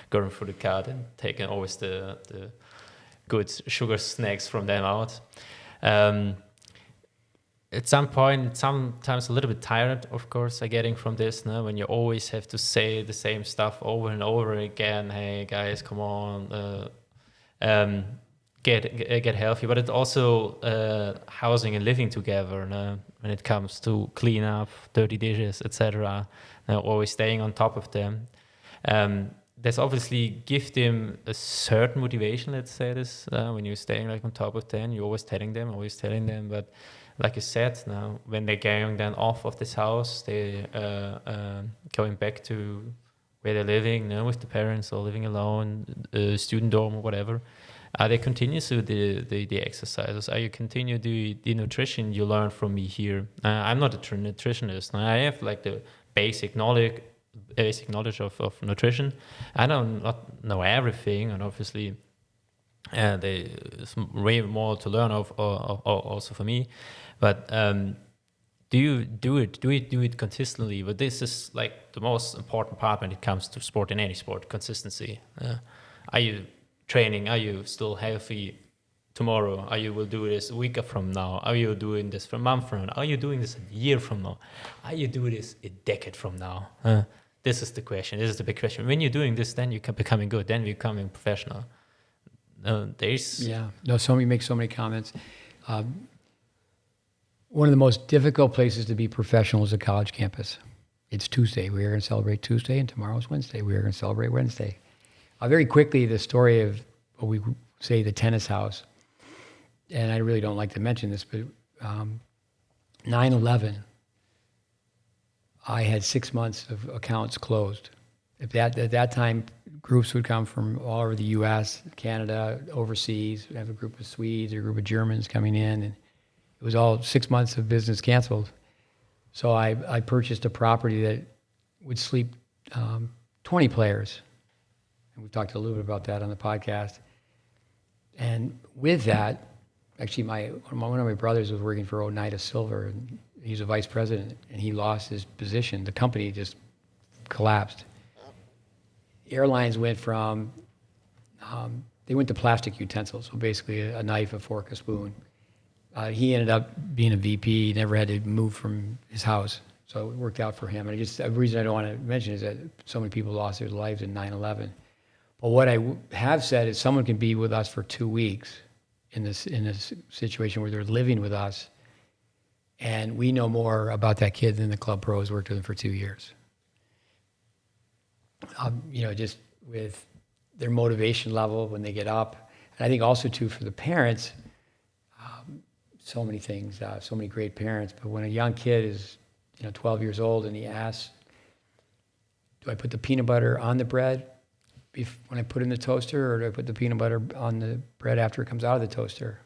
going through the cart and taking always the good sugar snacks from them out. At some point, sometimes a little bit tired, of course, getting from this, when you always have to say the same stuff over and over again. Hey, guys, come on, get healthy. But it's also housing and living together when it comes to clean up, dirty dishes, etc. Always staying on top of them. There's obviously give them a certain motivation, let's say this, when you're staying on top of them. You're always telling them, but like you said, now when they're going then off of this house, they going back to where they're living, with the parents or living alone, student dorm or whatever. They continue to the exercises. You continue the nutrition you learn from me here. I'm not a nutritionist. I have the basic knowledge of nutrition. I don't not know everything, and obviously there's way more to learn of also for me. But do you do it consistently? But this is the most important part when it comes to sport, in any sport: consistency. Are you training? Are you still healthy tomorrow? Are you will do this a week from now? Are you doing this for a month from now? Are you doing this a year from now? Are you doing this a decade from now? This is the question. This is the big question. When you're doing this, then you're becoming good. Then you're becoming professional. You make so many comments. One of the most difficult places to be professional is a college campus. It's Tuesday. We are going to celebrate Tuesday, and tomorrow's Wednesday. We are going to celebrate Wednesday. Very quickly, the story of what we say the tennis house, and I really don't like to mention this, but 9/11, I had 6 months of accounts closed. At that time, groups would come from all over the U.S., Canada, overseas. We'd have a group of Swedes or a group of Germans coming in, and it was all 6 months of business canceled. So I purchased a property that would sleep 20 players. And we've talked a little bit about that on the podcast. And with that, actually, one of my brothers was working for Oneida Silver, and he's a vice president, and he lost his position. The company just collapsed. Airlines went from, they went to plastic utensils, so basically a knife, a fork, a spoon. He ended up being a VP, never had to move from his house, so it worked out for him. And the reason I don't want to mention is that so many people lost their lives in 9/11. But what I have said is someone can be with us for 2 weeks in this situation where they're living with us, and we know more about that kid than the club pros worked with them for 2 years. Just with their motivation level when they get up. And I think also too for the parents, so many things, so many great parents. But when a young kid is, 12 years old and he asks, do I put the peanut butter on the bread when I put it in the toaster, or do I put the peanut butter on the bread after it comes out of the toaster?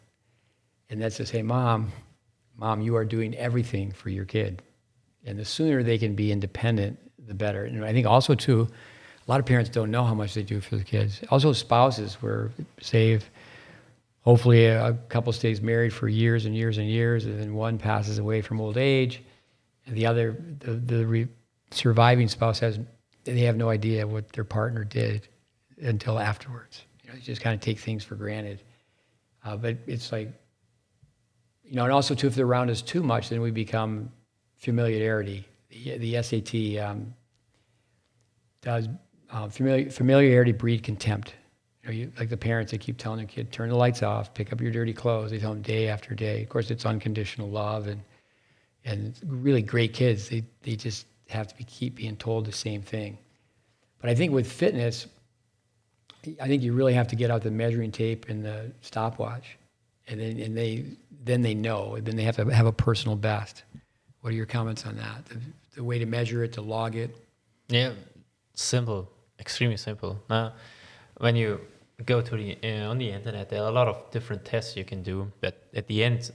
And that says, hey, mom, you are doing everything for your kid. And the sooner they can be independent, the better. And I think also, too, a lot of parents don't know how much they do for the kids. Also, spouses, where hopefully a couple stays married for years and years and years, and then one passes away from old age, and the other, the surviving spouse they have no idea what their partner did until afterwards. You just kind of take things for granted. But it's like, and also too, if they're around us too much, then we become familiarity. The SAT does familiarity breed contempt. Like the parents that keep telling their kid, turn the lights off, pick up your dirty clothes. They tell them day after day. Of course, it's unconditional love, and really great kids, they just have to keep being told the same thing. But I think with fitness, I think you really have to get out the measuring tape and the stopwatch, and then they know, and then they have to have a personal best. What are your comments on that? The way to measure it, to log it? Yeah, simple, extremely simple. Now, when you go to on the internet, there are a lot of different tests you can do, but at the end,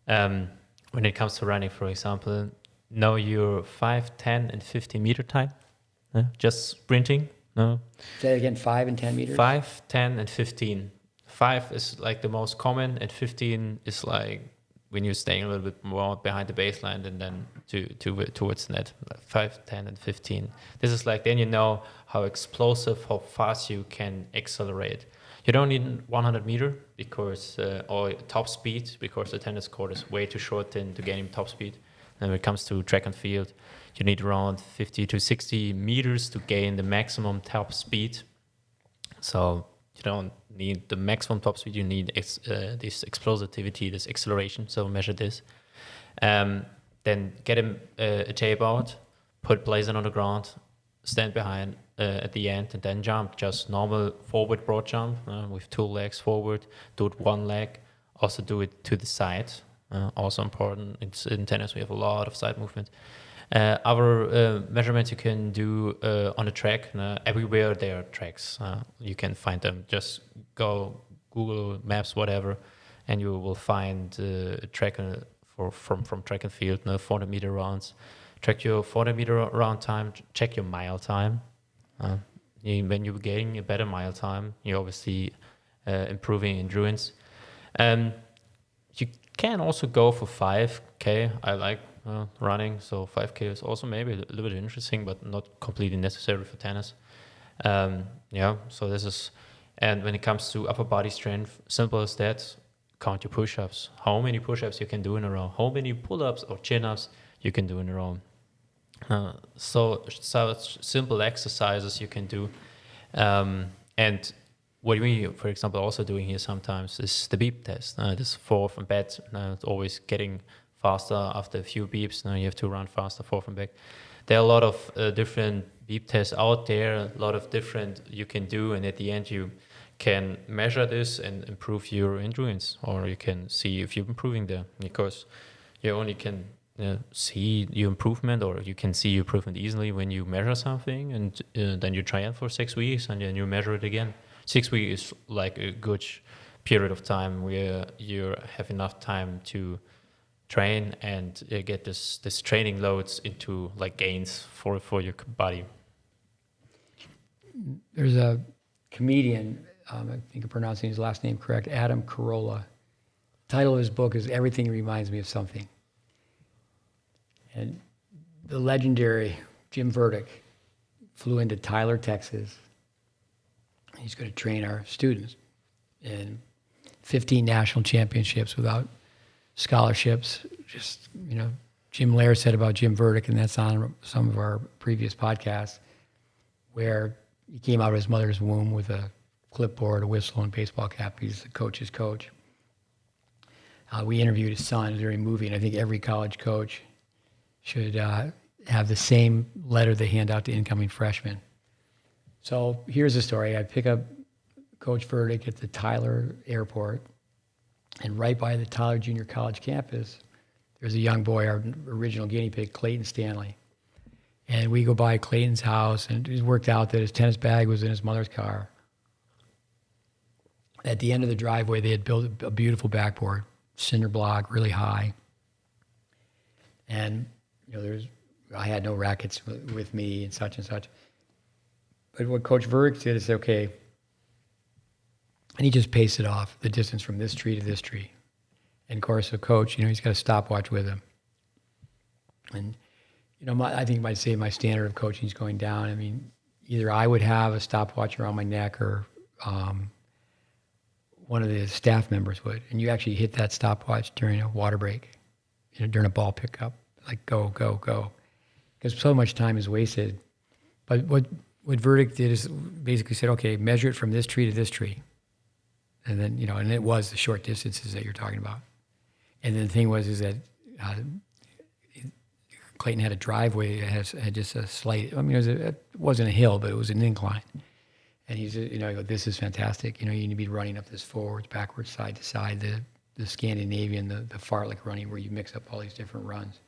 when it comes to running, for example, know your 5, 10, and 15 meter time. Just sprinting. No. Say it again, 5 and 10 meters? 5, 10, and 15. 5 is like the most common, and 15 is like when you're staying a little bit more behind the baseline and then towards net. 5, 10, and 15. This is like, then you know how explosive, how fast you can accelerate. You don't need 100 meter because, or top speed, because the tennis court is way too short to gain top speed. And when it comes to track and field, you need around 50 to 60 meters to gain the maximum top speed. So you don't need the maximum top speed, you need this explosivity, this acceleration. So measure this. Then get a tape out, place it on the ground, stand behind at the end, and then jump. Just normal forward broad jump with 2 legs forward. Do it 1 leg. Also do it to the side. Also important. In tennis, we have a lot of side movement. Other measurements you can do on the track. Everywhere there are tracks. You can find them. Just go Google Maps, whatever, and you will find a track from track and field. 400 meter rounds. Track your 400 meter round time. Check your mile time. When you're getting a better mile time, you're obviously improving endurance. You can also go for 5K. I like running, so 5K is also maybe a little bit interesting, but not completely necessary for tennis. So this is, and when it comes to upper body strength, simple as that, count your push-ups. How many push-ups you can do in a row? How many pull-ups or chin-ups you can do in a row? So simple exercises you can do. And what we, for example, also doing here sometimes is the beep test. This forth and back, it's always getting faster after a few beeps. Now you have to run faster forth and back. There are a lot of different beep tests out there, a lot of different you can do, and at the end you can measure this and improve your endurance, or you can see if you're improving there, because you only can see your improvement, or you can see your improvement easily when you measure something, and then you try it for 6 weeks, and then you measure it again. 6 weeks is like a good period of time where you have enough time to train and get this training loads into like gains for your body. There's a comedian, I think I'm pronouncing his last name correct, Adam Carolla. The title of his book is Everything Reminds Me of Something. And the legendary Jim Verdick flew into Tyler, Texas. He's going to train our students in 15 national championships without scholarships. Just, Jim Lair said about Jim Verdick, and that's on some of our previous podcasts, where he came out of his mother's womb with a clipboard, a whistle, and a baseball cap. He's the coach's coach. We interviewed his son. It was very moving. I think every college coach should have the same letter they hand out to incoming freshmen. So here's the story. I pick up Coach Verdick at the Tyler airport, And right by the Tyler Junior College campus, there's a young boy, our original guinea pig, Clayton Stanley. And we go by Clayton's house, and it worked out that his tennis bag was in his mother's car. At the end of the driveway, they had built a beautiful backboard, cinder block, really high. And I had no rackets with me and such and such. But what Coach Verk did is say, okay, and he just paced it off, the distance from this tree to this tree. And of course, the coach, he's got a stopwatch with him. And, I think I'd say my standard of coaching is going down. I mean, either I would have a stopwatch around my neck or one of the staff members would. And you actually hit that stopwatch during a water break, during a ball pickup, like go, go, go. Because so much time is wasted. But what Verdict did is basically said, okay, measure it from this tree to this tree. And then, and it was the short distances that you're talking about. And then the thing is that Clayton had a driveway that had just a slight, it wasn't a hill, but it was an incline. And he said, I go, this is fantastic. You need to be running up this forwards, backwards, side to side, the Scandinavian, the fartlek running where you mix up all these different runs.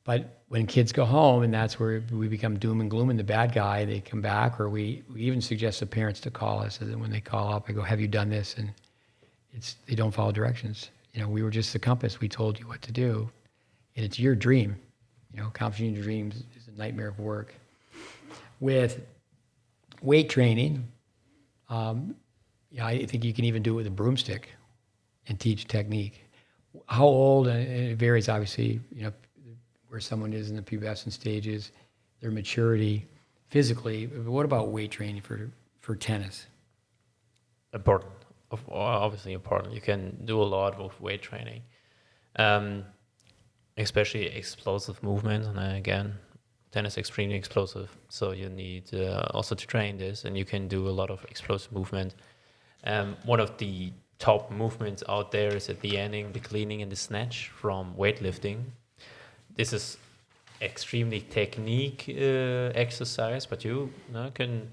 But when kids go home, and that's where we become doom and gloom and the bad guy, they come back, or we even suggest the parents to call us. And then when they call up, I go, have you done this? And they don't follow directions. We were just the compass. We told you what to do. And it's your dream. Accomplishing your dreams is a nightmare of work. With weight training, I think you can even do it with a broomstick and teach technique. How old, and it varies obviously, where someone is in the pubescent stages, their maturity physically. But what about weight training for tennis? Important, obviously important. You can do a lot with weight training, especially explosive movement. And again, tennis is extremely explosive, so you need also to train this, and you can do a lot of explosive movement. One of the top movements out there is at the ending, the cleaning and the snatch from weightlifting. This is extremely technique exercise, but you can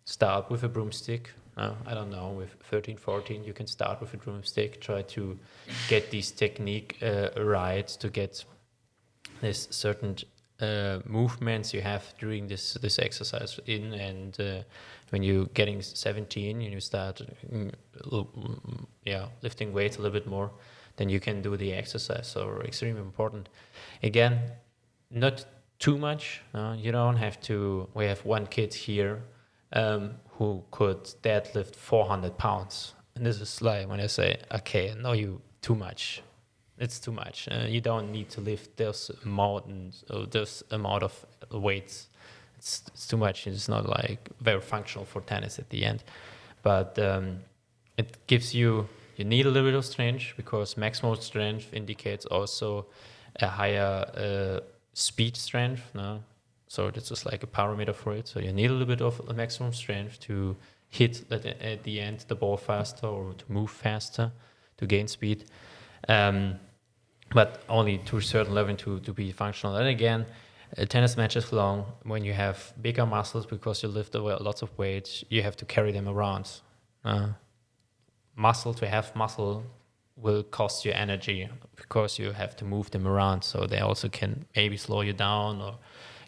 start with a broomstick. I don't know, with 13, 14, you can start with a broomstick, try to get these technique right, to get this certain movements you have during this exercise in, and when you're getting 17 and you start lifting weights a little bit more, then you can do the exercise. So extremely important. Again, not too much. You don't have to. We have one kid here who could deadlift 400 pounds, and this is like when I say, okay, no, you too much. It's too much. You don't need to lift this amount of weights. It's too much. It's not like very functional for tennis at the end. But it gives you need a little bit of strength, because maximal strength indicates also a higher speed strength. No? So this is like a parameter for it. So you need a little bit of a maximum strength to hit at the end the ball faster, or to move faster, to gain speed. But only to a certain level to be functional. And again, a tennis match is long. When you have bigger muscles, because you lift lots of weights, you have to carry them around. Muscle will cost you energy, because you have to move them around. So they also can maybe slow you down, or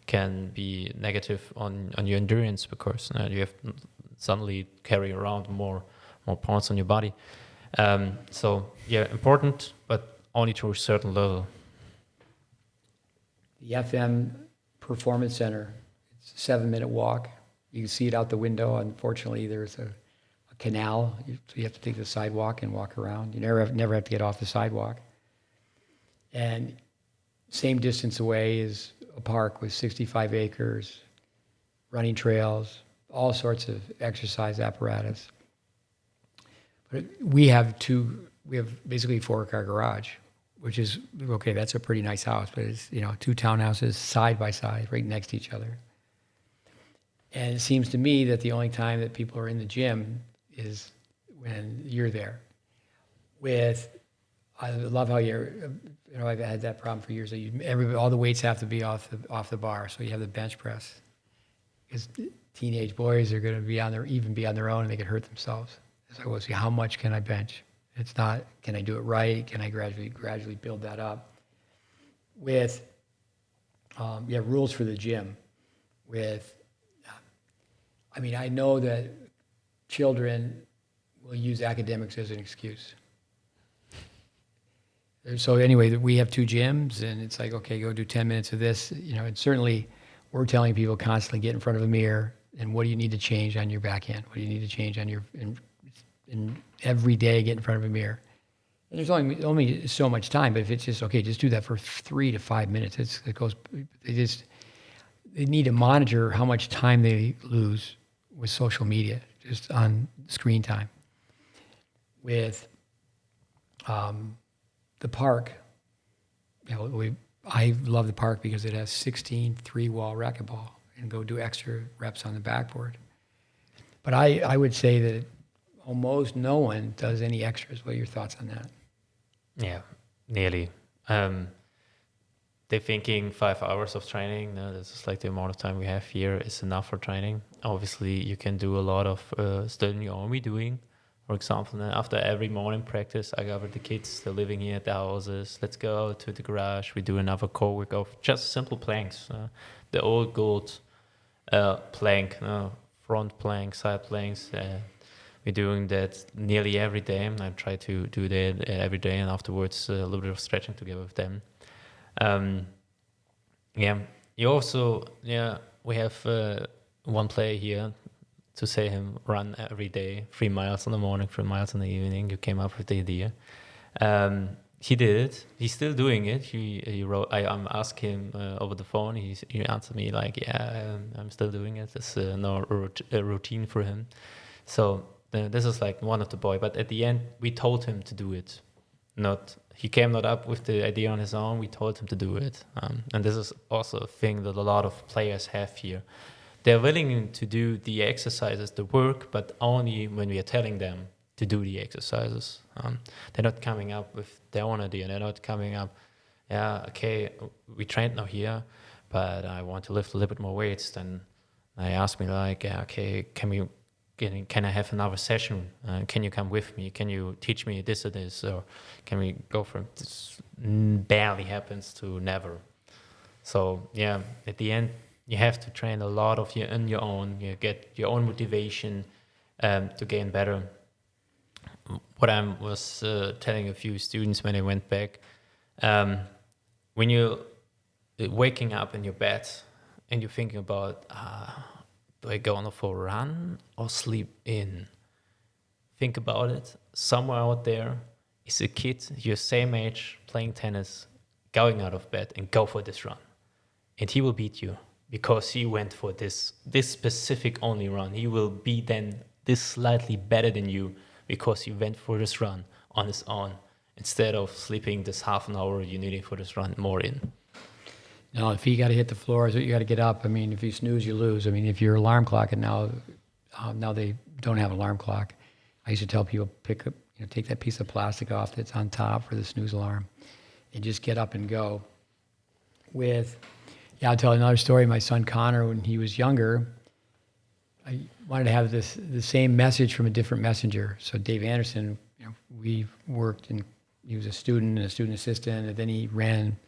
can be negative on your endurance, because you have to suddenly carry around more pounds on your body. Important, but only to a certain level. The FM Performance Center, it's a 7-minute walk. You can see it out the window. Unfortunately, there's a canal, so you have to take the sidewalk and walk around. You never have to get off the sidewalk. And same distance away is a park with 65 acres, running trails, all sorts of exercise apparatus. But we have basically a 4-car garage, which is, okay, that's a pretty nice house, but it's, 2 townhouses side by side, right next to each other. And it seems to me that the only time that people are in the gym is when you're there. I love how I've had that problem for years. All the weights have to be off the bar, so you have the bench press. Because teenage boys are going to be on their own, and they could hurt themselves. So I will see, how much can I bench? It's not, can I do it right? Can I gradually build that up? With, rules for the gym. I know that children will use academics as an excuse. So anyway, we have 2 gyms, and it's like, okay, go do 10 minutes of this. And certainly we're telling people constantly get in front of a mirror, and what do you need to change on your backhand? What do you need to change on in every day, get in front of a mirror. And there's only so much time, but if it's just, okay, just do that for 3 to 5 minutes. They need to monitor how much time they lose with social media, just on screen time. With the park, I love the park because it has 16 3-wall racquetball, and go do extra reps on the backboard. But I would say that almost no one does any extras. What are your thoughts on that? Yeah, nearly. They're thinking 5 hours of training. No, this is like the amount of time we have here is enough for training. Obviously, you can do a lot of stuff in your own redoing. For example, after every morning practice, I gather the kids, they're living here at the houses. Let's go to the garage. We do another core work of just simple planks. The old gold plank, front plank, side planks. We're doing that nearly every day. I try to do that every day, and afterwards a little bit of stretching together with them. You also, we have one player here, to say him run every day, 3 miles in the morning, 3 miles in the evening. You came up with the idea. He did it. He's still doing it. He wrote. I'm asking him over the phone. He answered me like, I'm still doing it. It's no a routine for him. So this is like one of the boy. But at the end, we told him to do it. He came not up with the idea on his own. We told him to do it. And this is also a thing that a lot of players have here. They're willing to do the exercises, the work, but only when we are telling them to do the exercises. They're not coming up with their own idea. They're not coming up, we trained now here, but I want to lift a little bit more weights. Then I ask me like, can I have another session? Can you come with me? Can you teach me this or this? Or can we go from this? Barely happens to never. So at the end, you have to train a lot of on your own. You get your own motivation to gain better. What I was telling a few students when I went back, when you're waking up in your bed and you're thinking about, do I go on for a run or sleep in? Think about it. Somewhere out there is a kid your same age playing tennis, going out of bed and go for this run. And he will beat you because he went for this specific only run. He will be then this slightly better than you because he went for this run on his own instead of sleeping this half an hour you needing for this run more in. No, if you got to hit the floor, you got to get up. If you snooze, you lose. If your alarm clock, and now they don't have an alarm clock. I used to tell people, take that piece of plastic off that's on top for the snooze alarm, and just get up and go. I'll tell another story. My son Connor, when he was younger, I wanted to have the same message from a different messenger. So Dave Anderson, we worked, and he was a student and a student assistant, and then he ran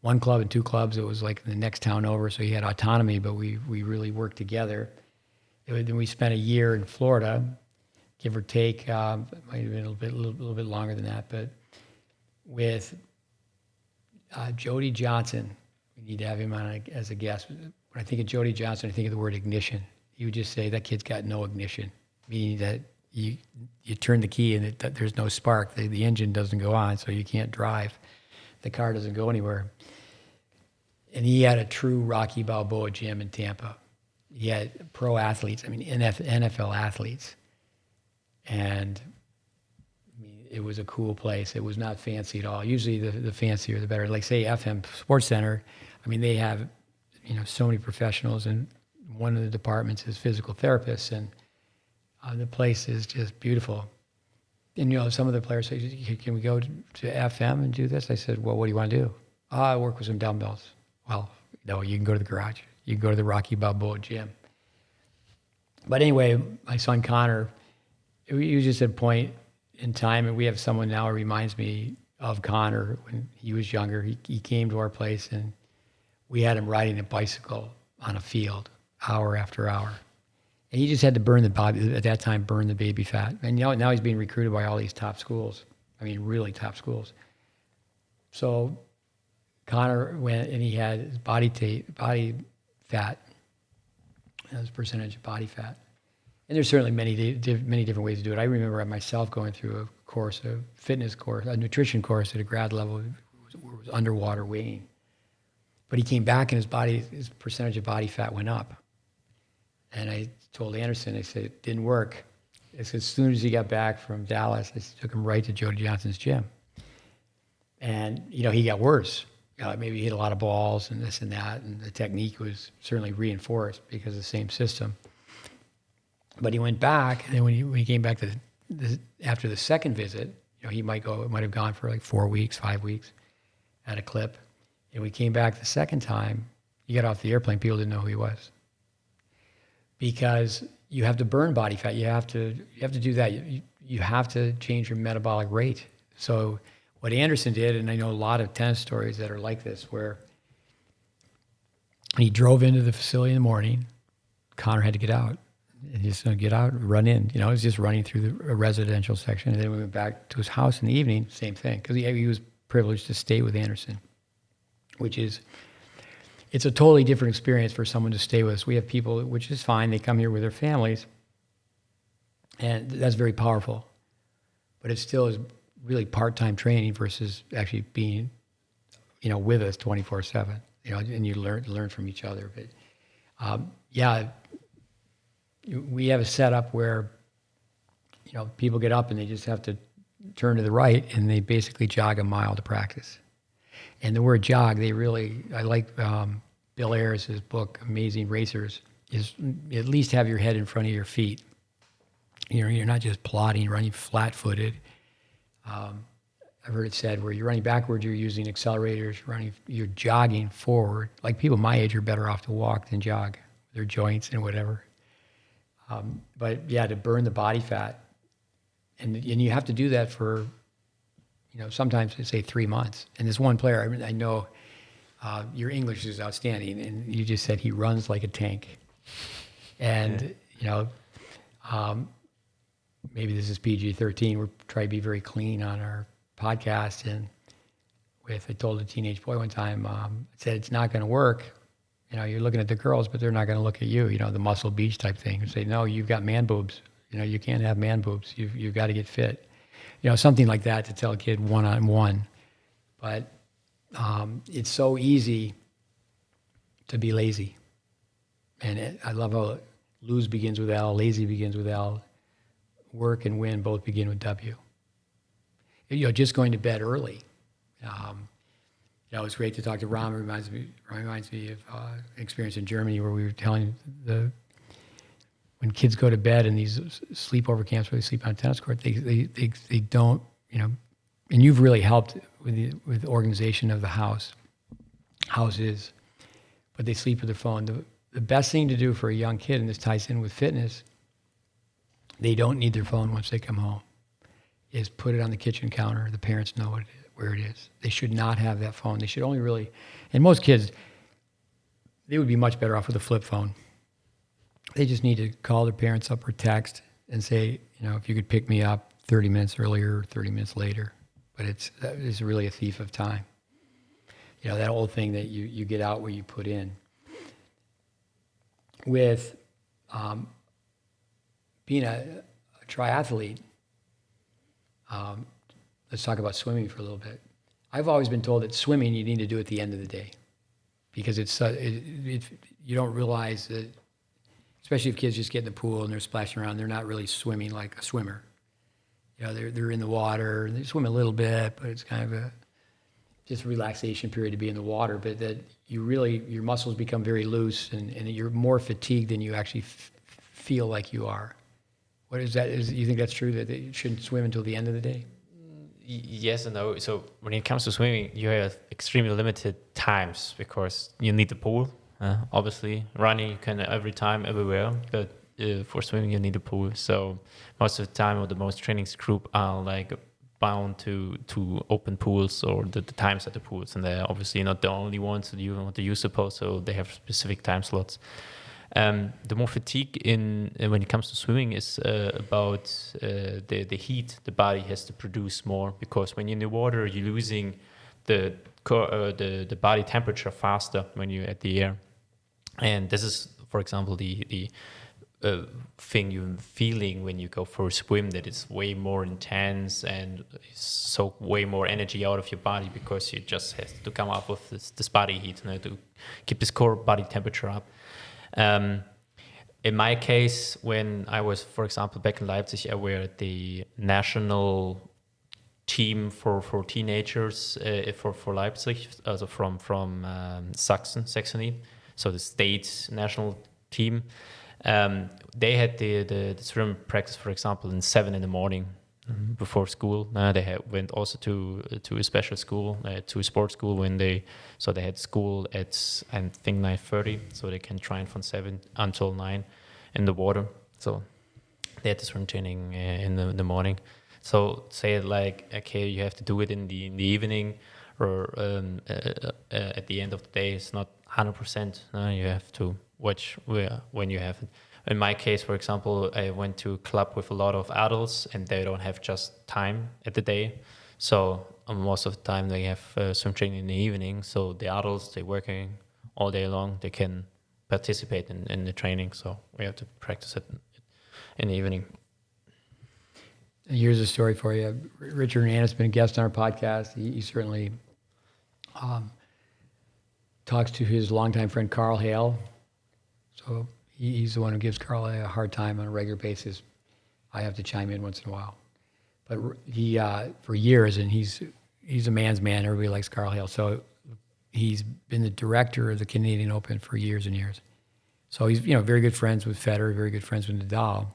one club and 2 clubs. It was like the next town over, so he had autonomy, but we really worked together. Then we spent a year in Florida, give or take. It might have been a little bit longer than that, but with Jody Johnson. We need to have him on as a guest. When I think of Jody Johnson, I think of the word ignition. You would just say that kid's got no ignition, meaning that you turn the key and there's no spark. The engine doesn't go on, so you can't drive. The car doesn't go anywhere. And he had a true Rocky Balboa gym in Tampa. He had pro athletes, NFL athletes. And it was a cool place. It was not fancy at all. Usually the fancier the better. Like say FM Sports Center, they have so many professionals, and one of the departments is physical therapists, and the place is just beautiful. And some of the players say, can we go to FM and do this? I said, well, what do you want to do? I work with some dumbbells. Well, no, you can go to the garage. You can go to the Rocky Balboa gym. But anyway, my son Connor, he was just at a point, in time, and we have someone now who reminds me of Connor when he was younger. He came to our place, and we had him riding a bicycle on a field hour after hour. And he just had to burn the baby fat. And now he's being recruited by all these top schools. I mean, really top schools. So Connor went and he had his body fat, his percentage of body fat. And there's certainly many different ways to do it. I remember myself going through a fitness course, a nutrition course at a grad level, where it was underwater weighing. But he came back and his percentage of body fat went up. And I told Anderson, I said, it didn't work. I said, as soon as he got back from Dallas, I took him right to Jody Johnson's gym. And, he got worse. Maybe he hit a lot of balls and this and that, and the technique was certainly reinforced because of the same system. But he went back, and then when he came back after the second visit, he might have gone for like 4 weeks, 5 weeks at a clip. And we came back the second time, he got off the airplane, people didn't know who he was. Because you have to burn body fat. You have to do that. You have to change your metabolic rate. So what Anderson did, and I know a lot of tennis stories that are like this, where he drove into the facility in the morning, Connor had to get out. And he's going to get out, run in. He was just running through the residential section. And then we went back to his house in the evening, same thing. Because he was privileged to stay with Anderson, it's a totally different experience for someone to stay with us. We have people, which is fine. They come here with their families. And that's very powerful. But it still is really part-time training versus actually being, with us 24/7. And you learn from each other. But we have a setup where, people get up and they just have to turn to the right and they basically jog a mile to practice. And the word jog, I like Bill Ayers' book, Amazing Racers, is at least have your head in front of your feet. You're not just plodding, running flat-footed. I've heard it said where you're running backwards, you're using accelerators, you're jogging forward. Like people my age are better off to walk than jog, their joints and whatever. But to burn the body fat, and you have to do that for, sometimes they say 3 months. And this one player, I know your English is outstanding, and you just said he runs like a tank. And, maybe this is PG-13. We're trying to be very clean on our podcast. And I told a teenage boy one time, I said, it's not going to work. You're looking at the girls, but they're not going to look at you, the Muscle Beach type thing, and say, no, you've got man boobs. You can't have man boobs. You've got to get fit. Something like that to tell a kid one-on-one. But it's so easy to be lazy. And I love how lose begins with L, lazy begins with L, work and win both begin with W. Just going to bed early. It's great to talk to Ram. It reminds me of an experience in Germany where we were telling when kids go to bed in these sleepover camps where they sleep on a tennis court, they don't, and you've really helped with the organization of the houses, but they sleep with their phone. The best thing to do for a young kid, and this ties in with fitness, they don't need their phone once they come home, is put it on the kitchen counter. The parents know where it is. They should not have that phone. They should only really, and most kids, they would be much better off with a flip phone. They just need to call their parents up or text and say, if you could pick me up 30 minutes earlier, 30 minutes later. But it's really a thief of time. That old thing that you get out what you put in. With being a triathlete, let's talk about swimming for a little bit. I've always been told that swimming you need to do at the end of the day because you don't realize that, especially if kids just get in the pool and they're splashing around, they're not really swimming like a swimmer. They're in the water, they swim a little bit, but it's kind of just a relaxation period to be in the water, but that your muscles become very loose and you're more fatigued than you actually feel like you are. What is that? You think that's true, that they shouldn't swim until the end of the day? Yes and no. So when it comes to swimming, you have extremely limited times because you need the pool. Obviously, running you can every time, everywhere. But for swimming you need a pool. So most of the time, or the most trainings group are like bound to open pools or the times at the pools, and they're obviously not the only ones that you want to use the pool, so they have specific time slots. The more fatigue when it comes to swimming is about the heat the body has to produce more, because when you're in the water you're losing the body temperature faster when you're at the air, and this is, for example, the thing you're feeling when you go for a swim, that it's way more intense and soak way more energy out of your body, because you just have to come up with this body heat, to keep this core body temperature up. In my case, when I was, for example, back in Leipzig, I were at the national team for teenagers for Leipzig, also from Saxony, so the state national team. They had the swim practice, for example, in 7 a.m. Before school. They went also to a special school, to a sports school they had school at, I think, 9:30, so they can train from 7 until 9 in the water. So they had the swim training in the morning. So say like, okay, you have to do it in the evening, or at the end of the day. It's not 100%. You have to watch when you have it. In my case, for example, I went to a club with a lot of adults, and they don't have just time at the day. So most of the time they have swim training in the evening. So the adults, they're working all day long. They can participate in the training. So we have to practice it in the evening. Here's a story for you. Richard Hernandez has been a guest on our podcast. He certainly talks to his longtime friend Carl Hale. So he's the one who gives Carl a hard time on a regular basis. I have to chime in once in a while. But he, for years, and he's a man's man. Everybody likes Carl Hale. So he's been the director of the Canadian Open for years and years. So he's, very good friends with Federer, very good friends with Nadal.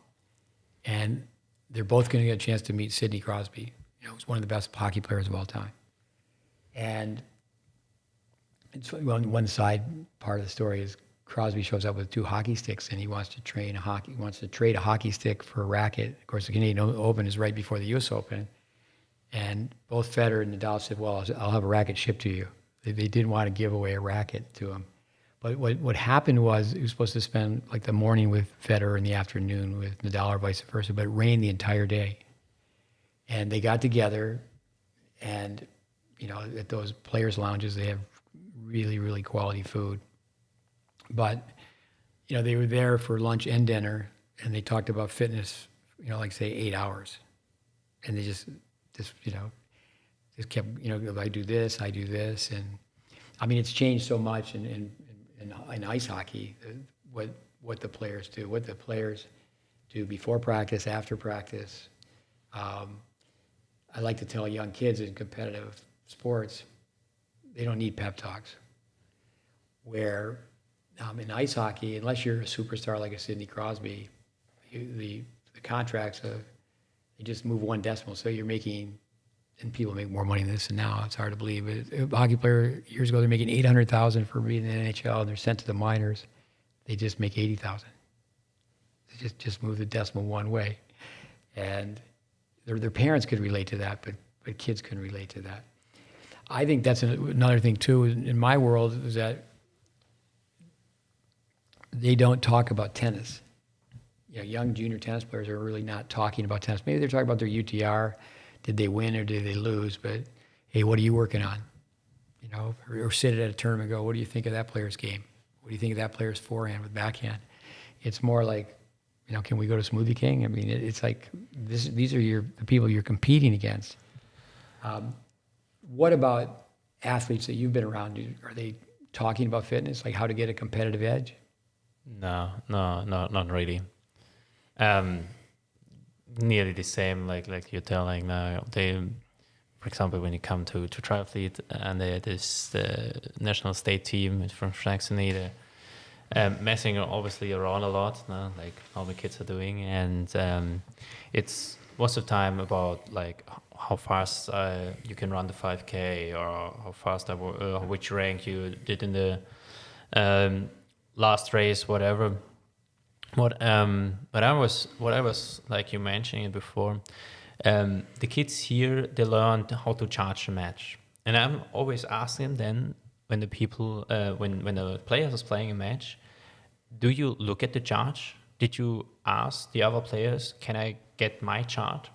And they're both going to get a chance to meet Sidney Crosby. He's one of the best hockey players of all time. And it's, one side part of the story is Crosby shows up with 2 hockey sticks, and he wants to trade a hockey stick for a racket. Of course, the Canadian Open is right before the U.S. Open, and both Federer and Nadal said, "Well, I'll have a racket shipped to you." They didn't want to give away a racket to him. But what happened was, he was supposed to spend like the morning with Federer and the afternoon with Nadal, or vice versa, but it rained the entire day. And they got together, and at those players' lounges, they have really, really quality food. But, they were there for lunch and dinner, and they talked about fitness, like say 8 hours. And they just kept, I do this. And I mean, it's changed so much in ice hockey, what the players do before practice, after practice. I like to tell young kids in competitive sports, they don't need pep talks. Where in ice hockey, unless you're a superstar like a Sidney Crosby, the contracts, they just move 1 decimal. So you're making, and people make more money than this, and now it's hard to believe. But a hockey player years ago, they're making $800,000 for being in the NHL, and they're sent to the minors. They just make $80,000. They just move the decimal 1 way, and their parents could relate to that, but kids couldn't relate to that. I think that's another thing too in my world, is that they don't talk about tennis. Young junior tennis players are really not talking about tennis. Maybe they're talking about their UTR. Did they win or did they lose? But hey, what are you working on? Or sit at a tournament and go, what do you think of that player's game? What do you think of that player's forehand with backhand? It's more like, can we go to Smoothie King? I mean, it's like these are the people you're competing against. What about athletes that you've been around? Are they talking about fitness, like how to get a competitive edge? No, not really. Nearly the same, like you're telling now. They, for example, when you come to triathlete, and this national state team from Saxony, they're messing obviously around a lot, like all the kids are doing, and it's most of the time about like how fast you can run the 5K, or how fast which rank you did in the last race, whatever. What I was like you mentioning it before, the kids here, they learned how to charge a match, and I'm always asking then when the people when the players is playing a match, do you look at the charge? Did you ask the other players, can I get my chart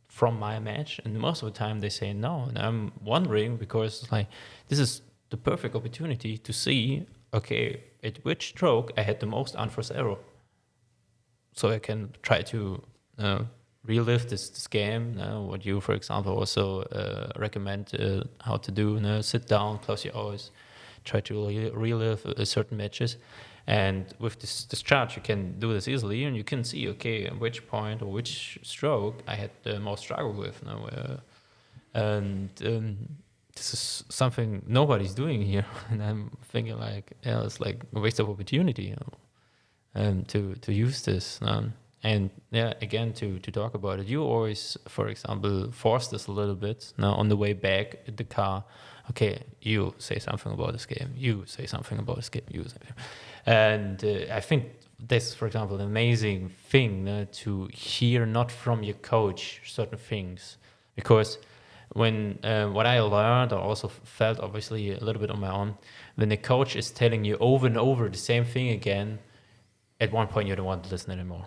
from my match? And most of the time they say no. And I'm wondering, because like this is the perfect opportunity to see, okay, at which stroke I had the most unforced error. So I can try to relive this game. What you, for example, also recommend how to do. Sit down, close your eyes, try to relive certain matches. And with this chart, you can do this easily, and you can see, okay, at which point or which stroke I had the most struggle with. And this is something nobody's doing here. And I'm thinking like, yeah, it's like a waste of opportunity, to use this. And yeah, again, to talk about it, you always, for example, force this a little bit. Now on the way back in the car, okay, you say something about this game, you say something about this game, you say something. And I think this, for example, an amazing thing to hear not from your coach certain things, because when what I learned or also felt obviously a little bit on my own, when the coach is telling you over and over the same thing again, at one point you don't want to listen anymore.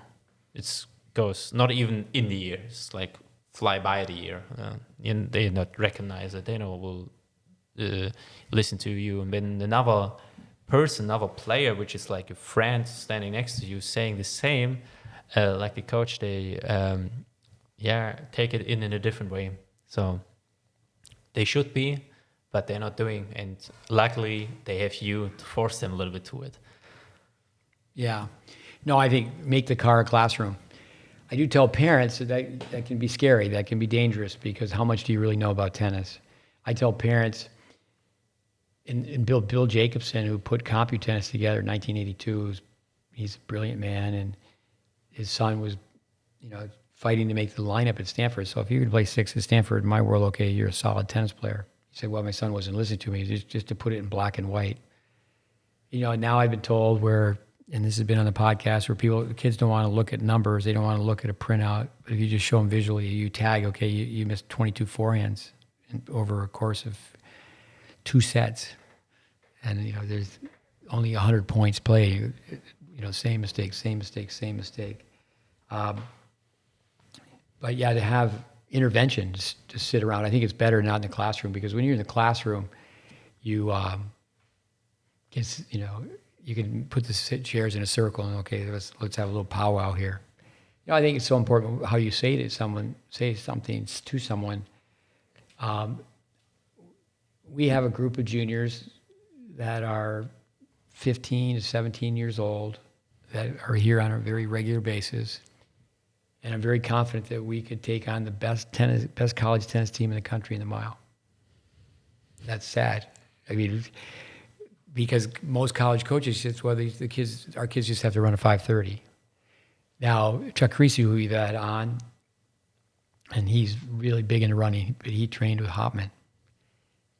It goes not even in the ear. It's like fly by the ear. And they not recognize it. They know will listen to you. And then another person, another player, which is like a friend standing next to you, saying the same, like the coach, they take it in a different way. So they should be, but they're not doing. And luckily, they have you to force them a little bit to it. Yeah. No, I think make the car a classroom. I do tell parents that can be scary, that can be dangerous, because how much do you really know about tennis? I tell parents, and Bill Jacobson, who put CompuTennis together in 1982, he's a brilliant man, and his son was, fighting to make the lineup at Stanford. So if you could play six at Stanford, in my world, okay, you're a solid tennis player. He said, well, my son wasn't listening to me, just to put it in black and white. Now I've been told where, and this has been on the podcast, where kids don't want to look at numbers, they don't want to look at a printout. But if you just show them visually, you tag, okay, you missed 22 forehands over a course of 2 sets, and there's only 100 points played. Same mistake. But yeah, to have interventions to sit around, I think it's better not in the classroom, because when you're in the classroom, you you can put the chairs in a circle and okay, let's have a little powwow here. I think it's so important how you say something to someone. We have a group of juniors that are 15 to 17 years old that are here on a very regular basis. And I'm very confident that we could take on the best college tennis team in the country in the mile. That's sad. I mean, because most college coaches just, our kids just have to run a 5:30. Now, Chuck Creasy, who we've had on, and he's really big into running, but he trained with Hopman.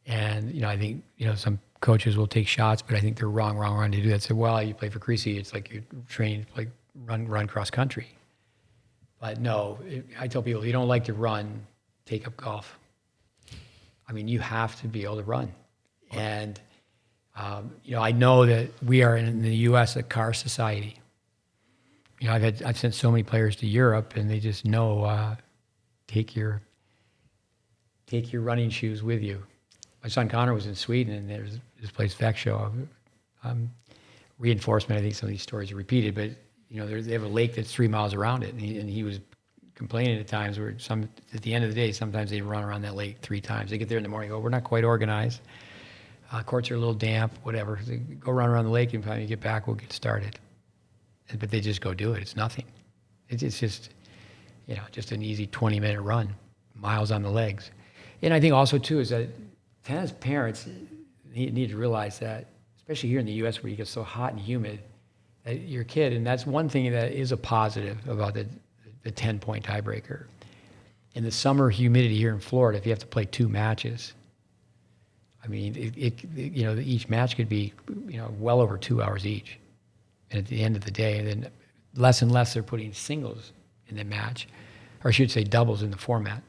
And, I think, some coaches will take shots, but I think they're wrong to do that. So, well, you play for Creasy, it's like you're trained, like run cross country. But no, I tell people, if you don't like to run, take up golf. I mean, you have to be able to run. And, I know that we are in the U.S. a car society. I've sent so many players to Europe, and they just know, take your running shoes with you. My son Connor was in Sweden, and there's this place, Växjö. Reinforcement, I think some of these stories are repeated, but they have a lake that's 3 miles around it, and he was complaining at times where at the end of the day, sometimes they run around that lake 3 times. They get there in the morning, go, we're not quite organized. Courts are a little damp, whatever. They go run around the lake, and by the time you get back, we'll get started. But they just go do it. It's nothing. It's just, just an easy 20-minute run, miles on the legs. And I think also, too, is that tennis parents need to realize that, especially here in the U.S. where you get so hot and humid, that your kid, and that's one thing that is a positive about the 10-point tiebreaker. In the summer humidity here in Florida, if you have to play 2 matches, I mean, each match could be, well over 2 hours each. And at the end of the day, then less and less they're putting singles in the match, or I should say doubles in the format.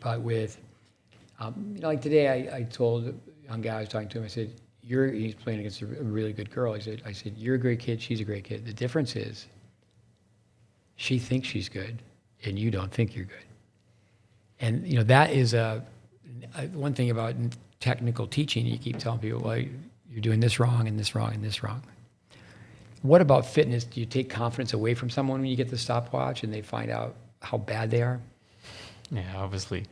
But with, like today, I told a young guy I was talking to him, I said, he's playing against a really good girl. I said, you're a great kid, she's a great kid. The difference is she thinks she's good and you don't think you're good. And, that is one thing about technical teaching. You keep telling people, well, you're doing this wrong and this wrong and this wrong. What about fitness? Do you take confidence away from someone when you get the stopwatch and they find out how bad they are? Yeah, obviously.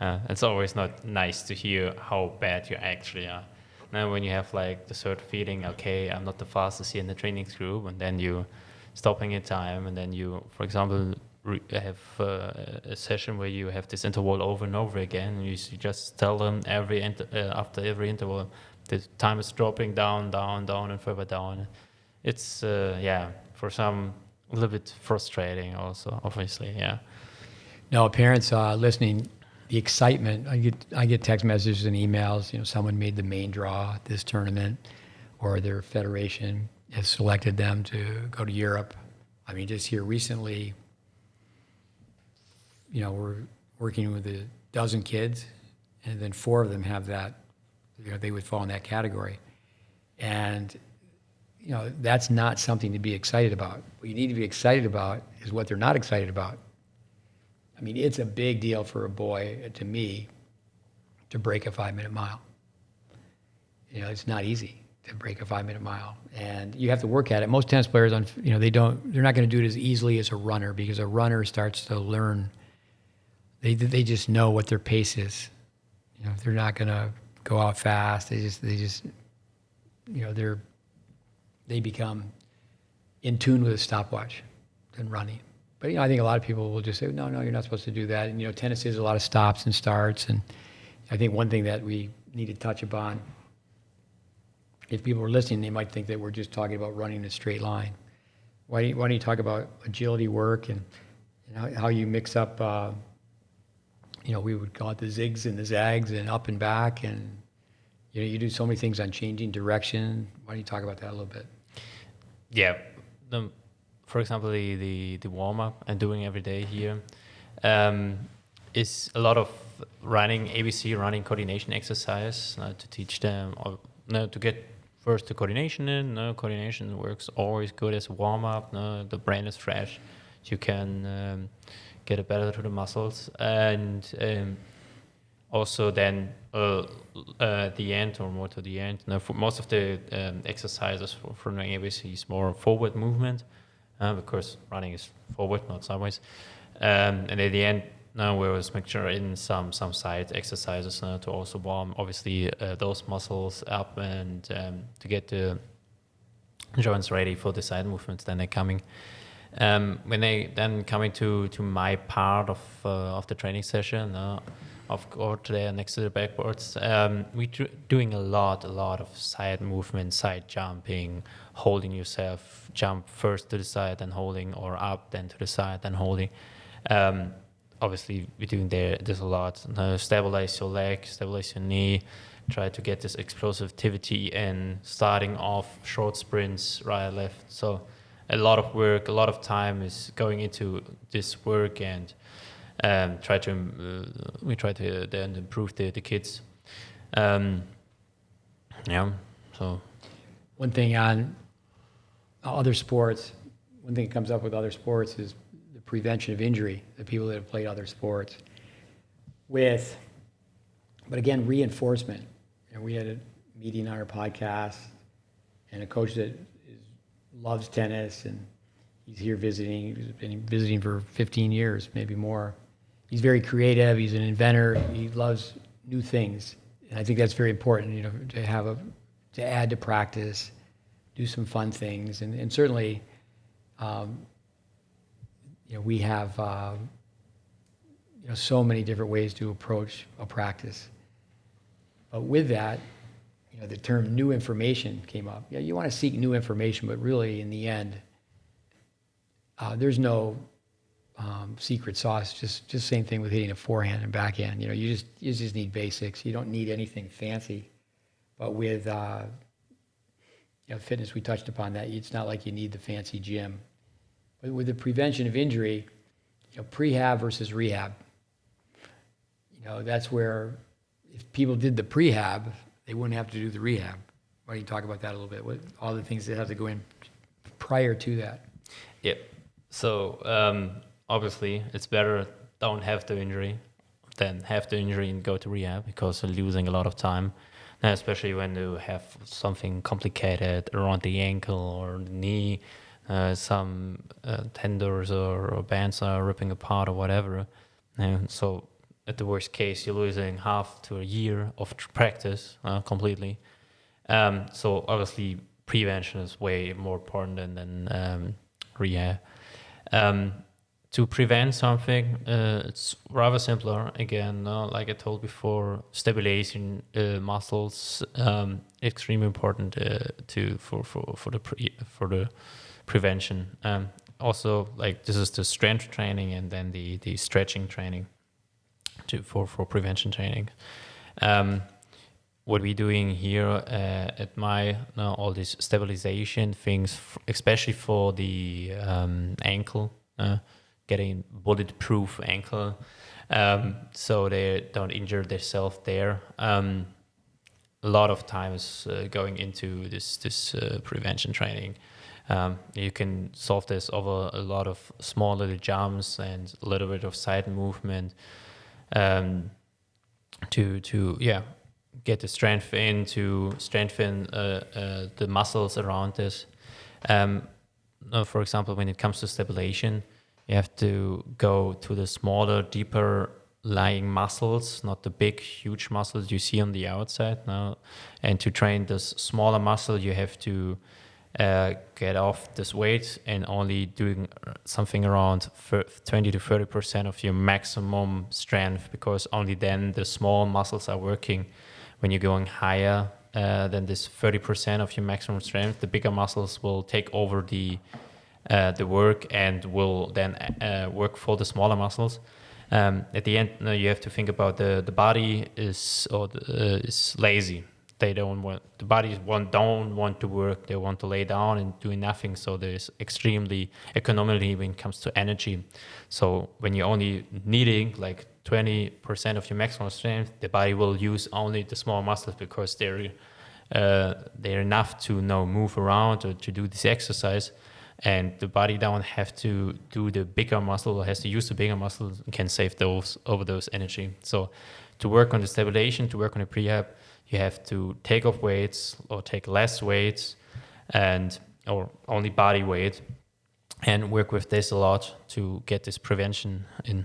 It's always not nice to hear how bad you actually are. Now, when you have like the sort of feeling, okay, I'm not the fastest here in the training group, and then you stopping in time, and then you, for example, have a session where you have this interval over and over again, and you just tell them after every interval, the time is dropping down, and further down. It's for some a little bit frustrating, also, obviously, yeah. No, parents listening, the excitement. I get text messages and emails. Someone made the main draw at this tournament, or their federation has selected them to go to Europe. I mean, just here recently, we're working with a dozen kids, and then 4 of them have that. They would fall in that category, and that's not something to be excited about. What you need to be excited about is what they're not excited about. I mean, it's a big deal for a boy, to me, to break a 5-minute mile. It's not easy to break a 5-minute mile, and you have to work at it. Most tennis players, they're not going to do it as easily as a runner, because a runner starts to learn. They just know what their pace is. They're not going to go out fast. They become in tune with a stopwatch than running. But I think a lot of people will just say, no, you're not supposed to do that. And tennis is a lot of stops and starts. And I think one thing that we need to touch upon, if people are listening, they might think that we're just talking about running in a straight line. Why don't you talk about agility work and how you mix up, we would call it the zigs and the zags and up and back, and you do so many things on changing direction. Why don't you talk about that a little bit? Yeah. For example, the warm-up I'm doing every day here is a lot of running coordination exercise to teach them, to get first the coordination in. Coordination works always good as a warm-up. The brain is fresh. You can get it better to the muscles. And also then at the end, or more to the end, for most of the exercises for running ABC is more forward movement. Because running is forward, not sideways. And at the end, now we always make sure in some side exercises to also warm, obviously, those muscles up, and to get the joints ready for the side movements. Then they're coming. When they then coming to my part of the training session, of course, today next to the backboards, we're doing a lot of side movement, side jumping, holding yourself, jump first to the side, then holding, or up, then to the side, then holding. Obviously, we're doing there's a lot. Stabilize your leg, stabilize your knee, try to get this explosivity in, starting off short sprints, right, left. So a lot of work, a lot of time is going into this work, and we try to then improve the kids. So one thing on other sports, one thing that comes up with other sports is the prevention of injury, the people that have played other sports. But again, reinforcement. We had a meeting on our podcast, and a coach that loves tennis, and he's here visiting. He's been visiting for 15 years, maybe more. He's very creative. He's an inventor. He loves new things, and I think that's very important. To add to practice, do some fun things, and certainly, we have so many different ways to approach a practice. But with that, the term new information came up. Yeah, you want to seek new information, but really, in the end, there's no secret sauce. Just same thing with hitting a forehand and backhand. You just need basics. You don't need anything fancy. But with fitness, we touched upon that. It's not like you need the fancy gym. with the prevention of injury, prehab versus rehab. That's where if people did the prehab, they wouldn't have to do the rehab. Why don't you talk about that a little bit? What all the things that have to go in prior to that? Yep. So obviously, it's better don't have the injury than have the injury and go to rehab, because you're losing a lot of time, and especially when you have something complicated around the ankle or the knee, some tendons or bands are ripping apart or whatever. And so at the worst case, you're losing half to a year of practice completely. So obviously, prevention is way more important than rehab. To prevent something, it's rather simpler. Again, like I told before, stabilizing muscles, extremely important for the prevention. Also, like this is the strength training, and then the stretching training for prevention training. What we're doing here at my all these stabilization things, especially for the ankle, getting bulletproof ankle, so they don't injure themselves there. A lot of times going into this prevention training. You can solve this over a lot of small little jumps and a little bit of side movement to get the strength in, to strengthen the muscles around this. For example, when it comes to stabilization, you have to go to the smaller, deeper lying muscles, not the big, huge muscles you see on the outside. No? And to train this smaller muscle, you have to get off this weight and only doing something around 20 to 30% of your maximum strength, because only then the small muscles are working. When you're going higher than this 30% of your maximum strength, the bigger muscles will take over the work and will then work for the smaller muscles. At the end, you have to think about the body is lazy. Don't want to work. They want to lay down and do nothing. So there's extremely economically when it comes to energy. So when you're only needing like 20% of your maximum strength, the body will use only the small muscles, because they're enough to move around or to do this exercise. And the body don't have to do the bigger muscle, or has to use the bigger muscles, and can save those energy. So to work on the stabilization, to work on the prehab, you have to take off weights or take less weights or only body weight, and work with this a lot to get this prevention in.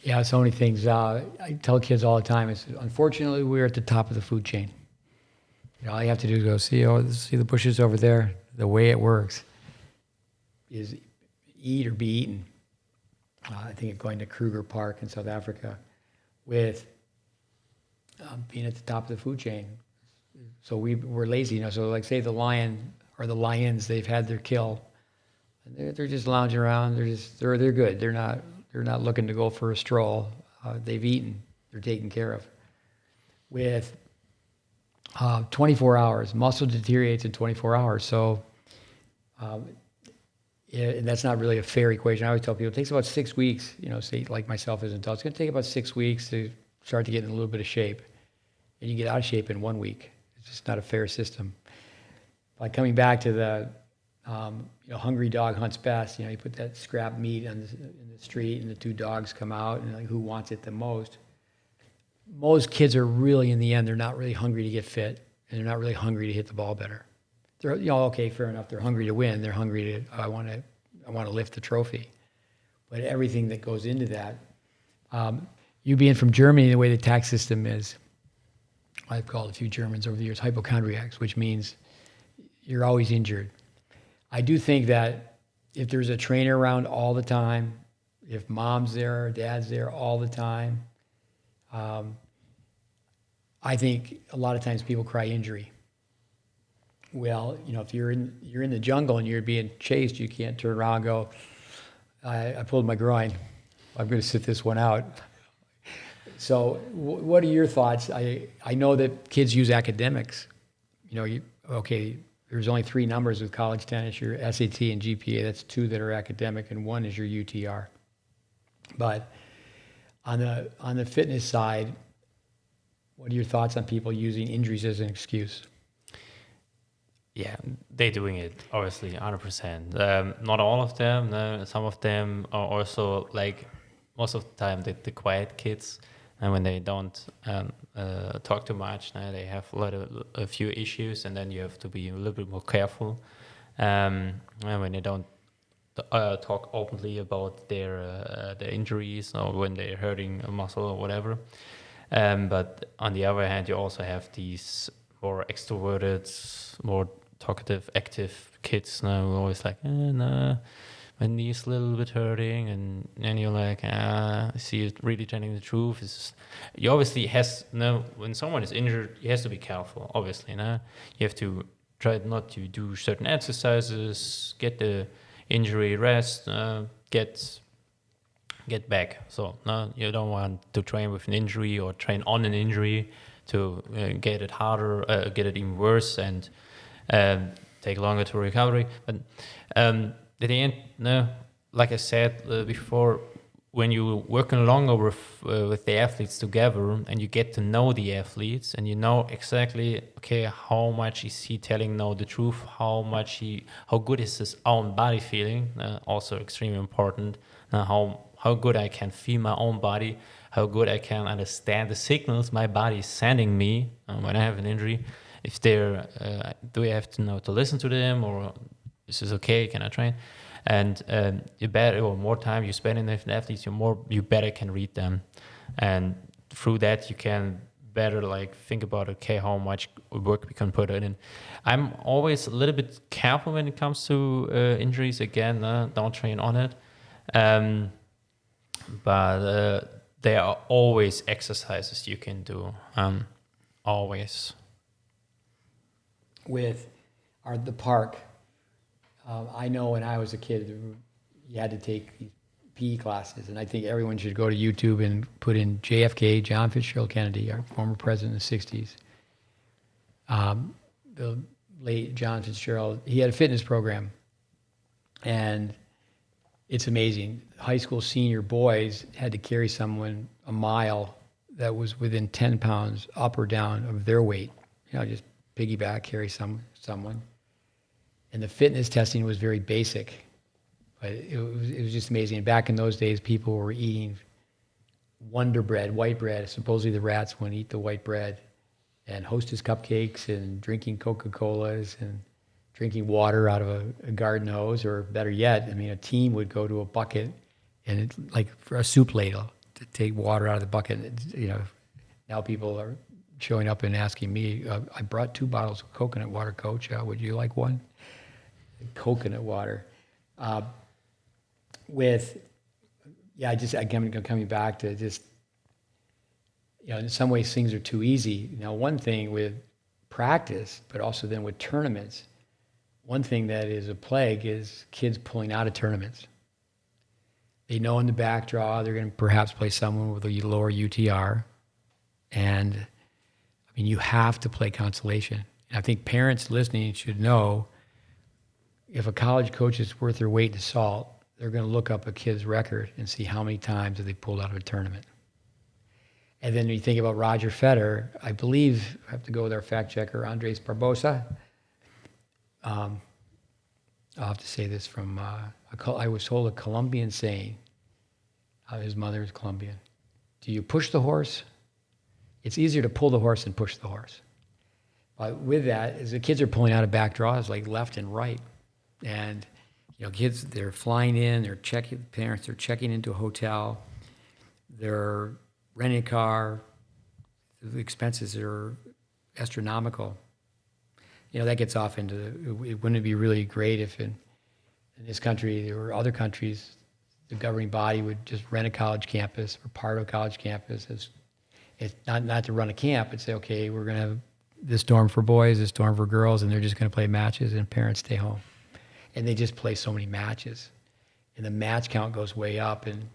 Yeah, so many things. I tell kids all the time, is unfortunately we're at the top of the food chain. All you have to do is go see the bushes over there. The way it works is eat or be eaten. I think of going to Kruger Park in South Africa with being at the top of the food chain. So we're lazy, So like say the lion or the lions, they've had their kill. They're just lounging around. They're good. They're not looking to go for a stroll. They've eaten. They're taken care of. With 24 hours, muscle deteriorates in 24 hours. So that's not really a fair equation. I always tell people it takes about 6 weeks, say like myself as an adult, it's going to take about 6 weeks to start to get in a little bit of shape. And you get out of shape in 1 week. It's just not a fair system. By coming back to the hungry dog hunts best, you put that scrap meat in the street and the two dogs come out and like, who wants it the most? Most kids are really, in the end, they're not really hungry to get fit, and they're not really hungry to hit the ball better. They're, okay, fair enough. They're hungry to win. They're hungry to, I want to lift the trophy. But everything that goes into that, you being from Germany, the way the tax system is, I've called a few Germans over the years hypochondriacs, which means you're always injured. I do think that if there's a trainer around all the time, if mom's there, dad's there all the time, I think a lot of times people cry injury. Well, if you're in the jungle and you're being chased, you can't turn around and go, I pulled my groin. I'm going to sit this one out. So what are your thoughts? I know that kids use academics. They're there's only 3 numbers with college tennis, your SAT and GPA. That's 2 that are academic, and 1 is your UTR. But on the fitness side, what are your thoughts on people using injuries as an excuse? Yeah, they're doing it, obviously, 100%. Not all of them. No, some of them are also, like, most of the time, the quiet kids. And when they don't talk too much, they have a few issues, and then you have to be a little bit more careful. And when they don't talk openly about their injuries, or when they're hurting a muscle or whatever. But on the other hand, you also have these more extroverted, more talkative, active kids now who are always like, no, my knee's a little bit hurting, and then you're like, I see it really telling the truth. You obviously when someone is injured, you have to be careful, obviously. You have to try not to do certain exercises, get the injury rest, get back. So you don't want to train with an injury or train on an injury to get it harder, get it even worse, and take longer to recovery. But at the end, like I said before, when you're working longer with the athletes together, and you get to know the athletes, and you know exactly, okay, how much is he telling now the truth, how good is his own body feeling, also extremely important. How good I can feel my own body, how good I can understand the signals my body is sending me when I have an injury. If they're, do I have to know to listen to them, or is this okay? Can I train? And you better, or more time you spend in the athletes, you better can read them, and through that you can better think about, okay, how much work we can put in. I'm always a little bit careful when it comes to injuries. Again, don't train on it, but there are always exercises you can do, always. With the park. I know when I was a kid, you had to take these PE classes, and I think everyone should go to YouTube and put in JFK, John Fitzgerald Kennedy, our former president in the 60s. The late John Fitzgerald, he had a fitness program, and it's amazing. High school senior boys had to carry someone a mile that was within 10 pounds up or down of their weight. Just piggyback, carry someone. And the fitness testing was very basic, but it was just amazing. And back in those days, people were eating Wonder Bread, white bread. Supposedly the rats wouldn't eat the white bread, and Hostess cupcakes, and drinking Coca-Colas, and drinking water out of a garden hose, or better yet, a team would go to a bucket, and for a soup ladle to take water out of the bucket. Now people are showing up and asking me, I brought 2 bottles of coconut water, Coach. Would you like one? Coconut water. Coming back to just, in some ways things are too easy. Now, one thing with practice, but also then with tournaments, one thing that is a plague is kids pulling out of tournaments. They know in the back draw they're going to perhaps play someone with a lower UTR, and you have to play consolation. And I think parents listening should know, if a college coach is worth their weight in salt, they're going to look up a kid's record and see how many times have they pulled out of a tournament. And then you think about Roger Federer, I believe, I have to go with our fact checker, Andres Barbosa. I'll have to say this from, I was told a Colombian saying, his mother is Colombian. Do you push the horse? It's easier to pull the horse than push the horse. But with that, as the kids are pulling out of back draws, left and right. And, kids, they're flying in, parents are checking into a hotel, they're renting a car, the expenses are astronomical. That gets off into, wouldn't it be really great if in this country or other countries, the governing body would just rent a college campus or part of a college campus. It's not to run a camp, but say, okay, we're going to have this dorm for boys, this dorm for girls, and they're just going to play matches, and parents stay home. And they just play so many matches, and the match count goes way up. And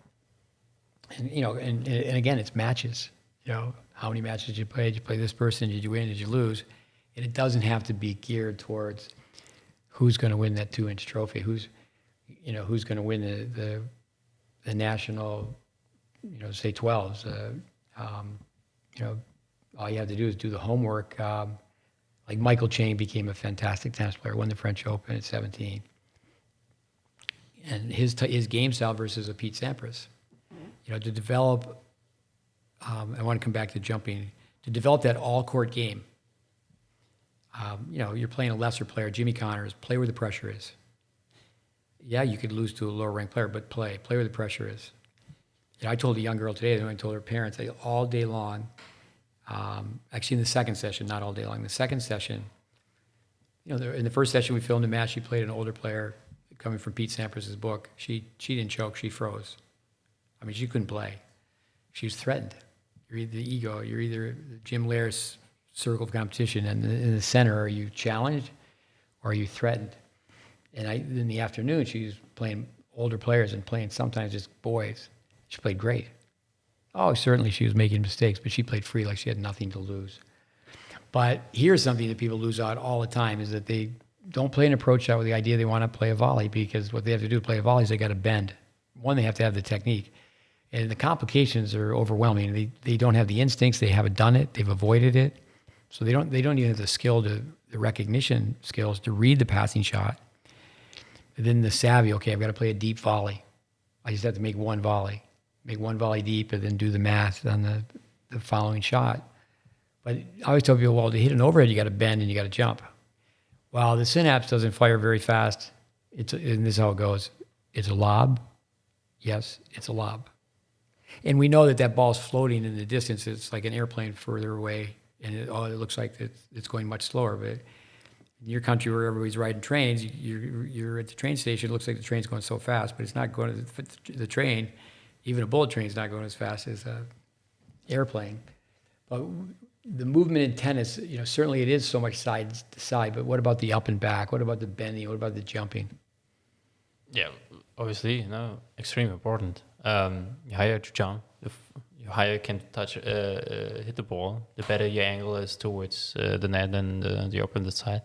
again, it's matches. How many matches did you play? Did you play this person? Did you win? Did you lose? And it doesn't have to be geared towards who's going to win that 2-inch trophy? Who's going to win the national, say 12s? All you have to do is do the homework. Like Michael Chang became a fantastic tennis player, won the French Open at 17. And his game style versus a Pete Sampras. To develop, I want to come back to jumping, to develop that all-court game. You're playing a lesser player, Jimmy Connors, play where the pressure is. Yeah, you could lose to a lower-ranked player, but play where the pressure is. I told a young girl today, I told her parents, all day long, actually in the second session, not all day long, the second session, in the first session we filmed a match, she played an older player coming from Pete Sampras' book. She didn't choke, she froze. She couldn't play. She was threatened. You're either the ego, you're either Jim Lair's circle of competition, and in the center, are you challenged or are you threatened? And in the afternoon, she was playing older players and playing sometimes just boys. She played great. Oh, certainly she was making mistakes, but she played free like she had nothing to lose. But here's something that people lose out all the time is that they don't play an approach shot with the idea they want to play a volley, because what they have to do to play a volley is they got to bend. One, they have to have the technique. And the complications are overwhelming. They don't have the instincts. They haven't done it. They've avoided it. So they don't even have the skill the recognition skills to read the passing shot. And then the savvy, okay, I've got to play a deep volley. I just have to make one volley deep, and then do the math on the following shot. But I always tell people, well, to hit an overhead, you got to bend and you got to jump. Well, the synapse doesn't fire very fast. And this is how it goes. It's a lob. Yes, it's a lob. And we know that ball's floating in the distance. It's like an airplane further away, and it looks like it's going much slower. But in your country where everybody's riding trains, you're at the train station. It looks like the train's going so fast, but it's not going to the train. Even a bullet train's not going as fast as an airplane. But the movement in tennis, certainly it is so much side to side, but what about the up and back? What about the bending? What about the jumping? Yeah, obviously, extremely important. The higher you jump, the higher you can touch, hit the ball, the better your angle is towards the net and the opposite side.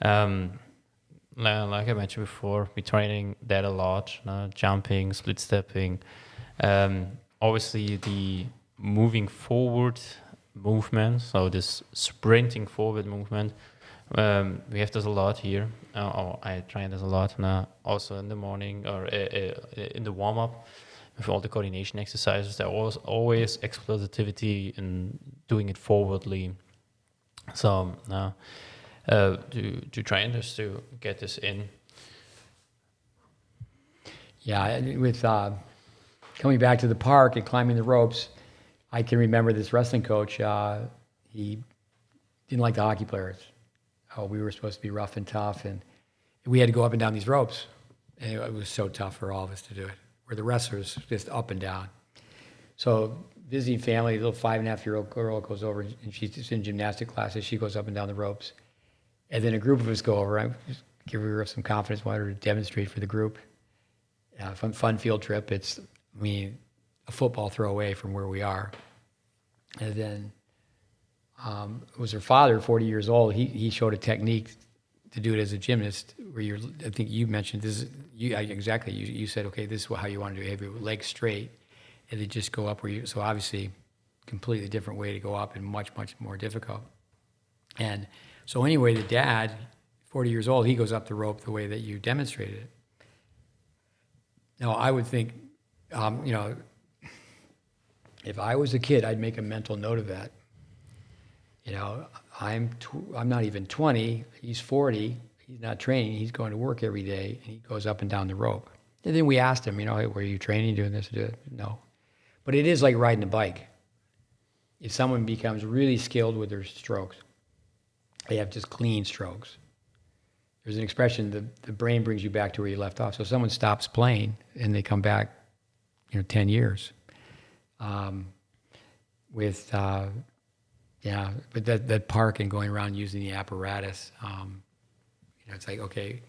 Like I mentioned before, we're training that a lot, jumping, split stepping. Obviously, the moving forward movement, so this sprinting forward movement, we have this a lot here. I train this a lot now, also in the morning or in the warm-up with all the coordination exercises. There was always explosivity in doing it forwardly. So to train this, to get this in. Yeah, and with coming back to the park and climbing the ropes, I can remember this wrestling coach, he didn't like the hockey players. We were supposed to be rough and tough, and we had to go up and down these ropes. And it was so tough for all of us to do it, where the wrestlers just up and down. So visiting family, a little 5.5-year-old girl goes over, and she's just in gymnastic classes. She goes up and down the ropes. And then a group of us go over. I just give her some confidence, wanted her to demonstrate for the group. Fun field trip. It's, a football throw away from where we are. And then it was her father, 40 years old. He showed a technique to do it as a gymnast, where I think you mentioned this. Exactly. You said, okay, this is how you want to do it. Have your legs straight, and then just go up where you. So obviously, completely different way to go up, and much more difficult. And so anyway, the dad, 40 years old, he goes up the rope the way that you demonstrated it. Now, I would think, if I was a kid, I'd make a mental note of that. I'm not even 20. He's 40. He's not training. He's going to work every day, and he goes up and down the rope. And then we asked him, hey, were you training, doing this? No. But it is like riding a bike. If someone becomes really skilled with their strokes, they have just clean strokes. There's an expression, the brain brings you back to where you left off. So if someone stops playing and they come back, 10 years. But that park and going around using the apparatus, it's like, okay,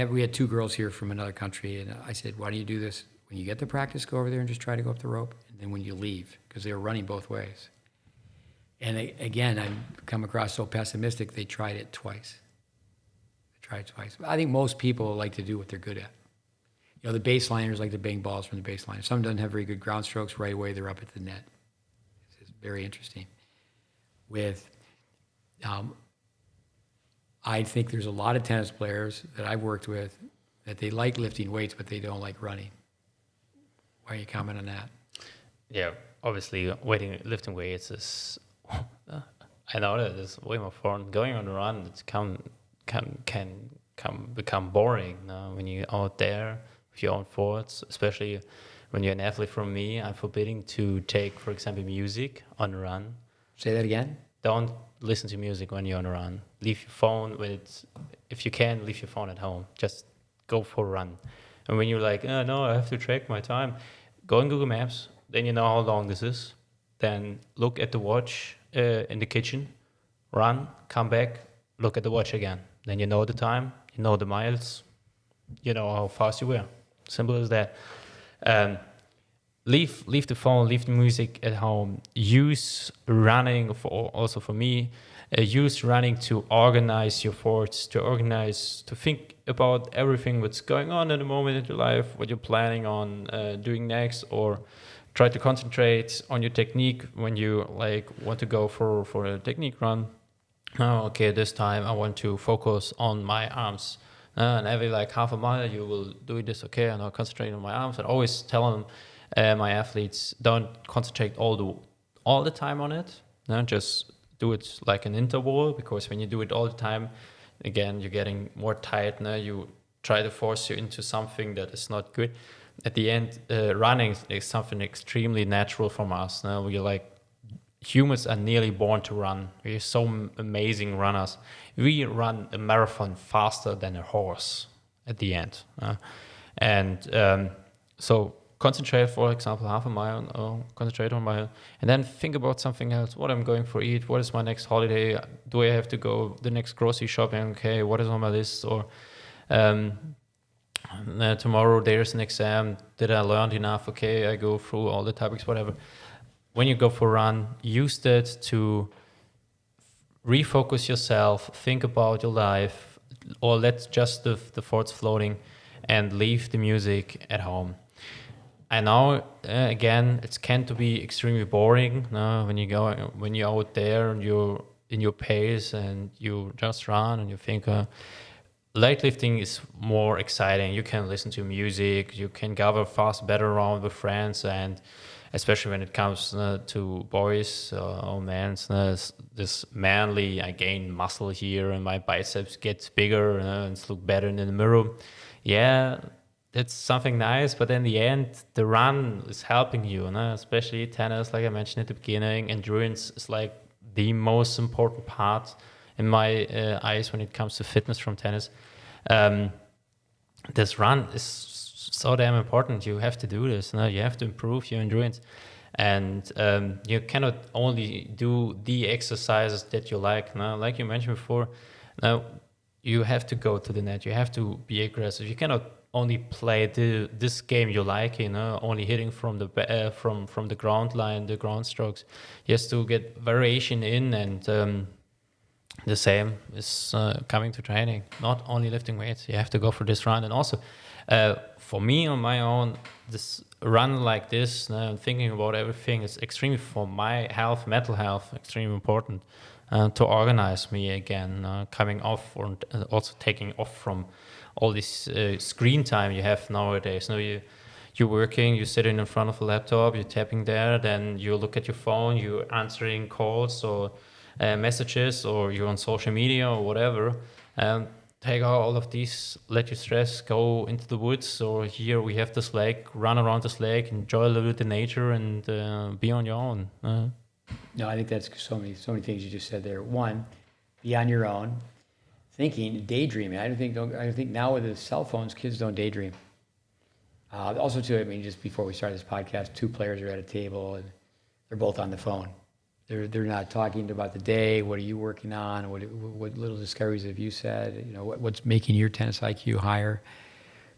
we had 2 girls here from another country, and I said, why do you do this? When you get the practice, go over there and just try to go up the rope, and then when you leave, because they were running both ways. And again, I've come across so pessimistic, they tried it twice. try it twice. I think most people like to do what they're good at. You know, the baseliners like to bang balls from the baseline. Some doesn't have very good ground strokes. Right away, they're up at the net. It's very interesting. I think there's a lot of tennis players that I've worked with that they like lifting weights, but they don't like running. Why don't you comment on that? Yeah, obviously, lifting weights is. I know that it's way more fun. Going on a run, it can become boring. When you're out there with your own thoughts, especially when you're an athlete. From me, I'm forbidding to take, for example, music on a run. Say that again. Don't listen to music when you're on a run. Leave your phone if you can, leave your phone at home. Just go for a run. And when you're like, oh, no, I have to track my time, go on Google Maps. Then you know how long this is. Then look at the watch in the kitchen, run, come back, look at the watch again. Then you know the time, you know the miles, you know how fast you were. Simple as that. Leave the phone, leave the music at home. Use running for me. Use running to organize your thoughts, to think about everything that's going on at the moment in your life, what you're planning on doing next, or try to concentrate on your technique when you want to go for a technique run. Okay, this time I want to focus on my arms. And every half a mile you will do this. Okay, and I'll concentrate on my arms. I always tell them, my athletes, don't concentrate all the time on it. Just do it like an interval, because when you do it all the time, again, you're getting more tired. You try to force you into something that is not good. At the end, running is something extremely natural from us. Humans are nearly born to run. We're so amazing runners. We run a marathon faster than a horse at the end. So concentrate, for example, half a mile, or concentrate on mile, and then think about something else. What I'm going for eat? What is my next holiday? Do I have to go the next grocery shopping? Okay, what is on my list? Or tomorrow there's an exam. Did I learn enough? Okay, I go through all the topics, whatever. When you go for a run, use that to refocus yourself, think about your life, or let just the thoughts floating, and leave the music at home. I know, again, it can to be extremely boring when you're out there and you're in your pace and you just run and you think. Weightlifting is more exciting. You can listen to music, you can gather fast, better around with friends, and especially when it comes to boys or men, this manly, I gain muscle here and my biceps get bigger and look better in the mirror. Yeah, that's something nice, but in the end, the run is helping you, especially tennis, like I mentioned at the beginning. Endurance is the most important part in my eyes when it comes to fitness from tennis. This run is so damn important. You have to do this. You have to improve your endurance, and you cannot only do the exercises that you like. Like you mentioned before, you have to go to the net. You have to be aggressive. You cannot only play this game you like, only hitting from the from the ground line, the ground strokes. You have to get variation in, and the same is coming to training. Not only lifting weights. You have to go for this run, and also for me on my own, this run like this, thinking about everything is extremely, for my health, mental health, extremely important to organize me again, coming off or also taking off from all this screen time you have nowadays. You're working, you're sitting in front of a laptop, you're tapping there, then you look at your phone, you're answering calls or messages, or you're on social media or whatever. Take out all of these, let your stress go into the woods, or here we have this lake, run around this lake, enjoy a little bit of nature, and be on your own. No, I think that's so many things you just said there. One, be on your own, thinking, daydreaming. I don't think now with the cell phones, kids don't daydream. Also, too, just before we started this podcast, two players are at a table and they're both on the phone. They're not talking about the day. What are you working on? What little discoveries have you said? What's making your tennis IQ higher?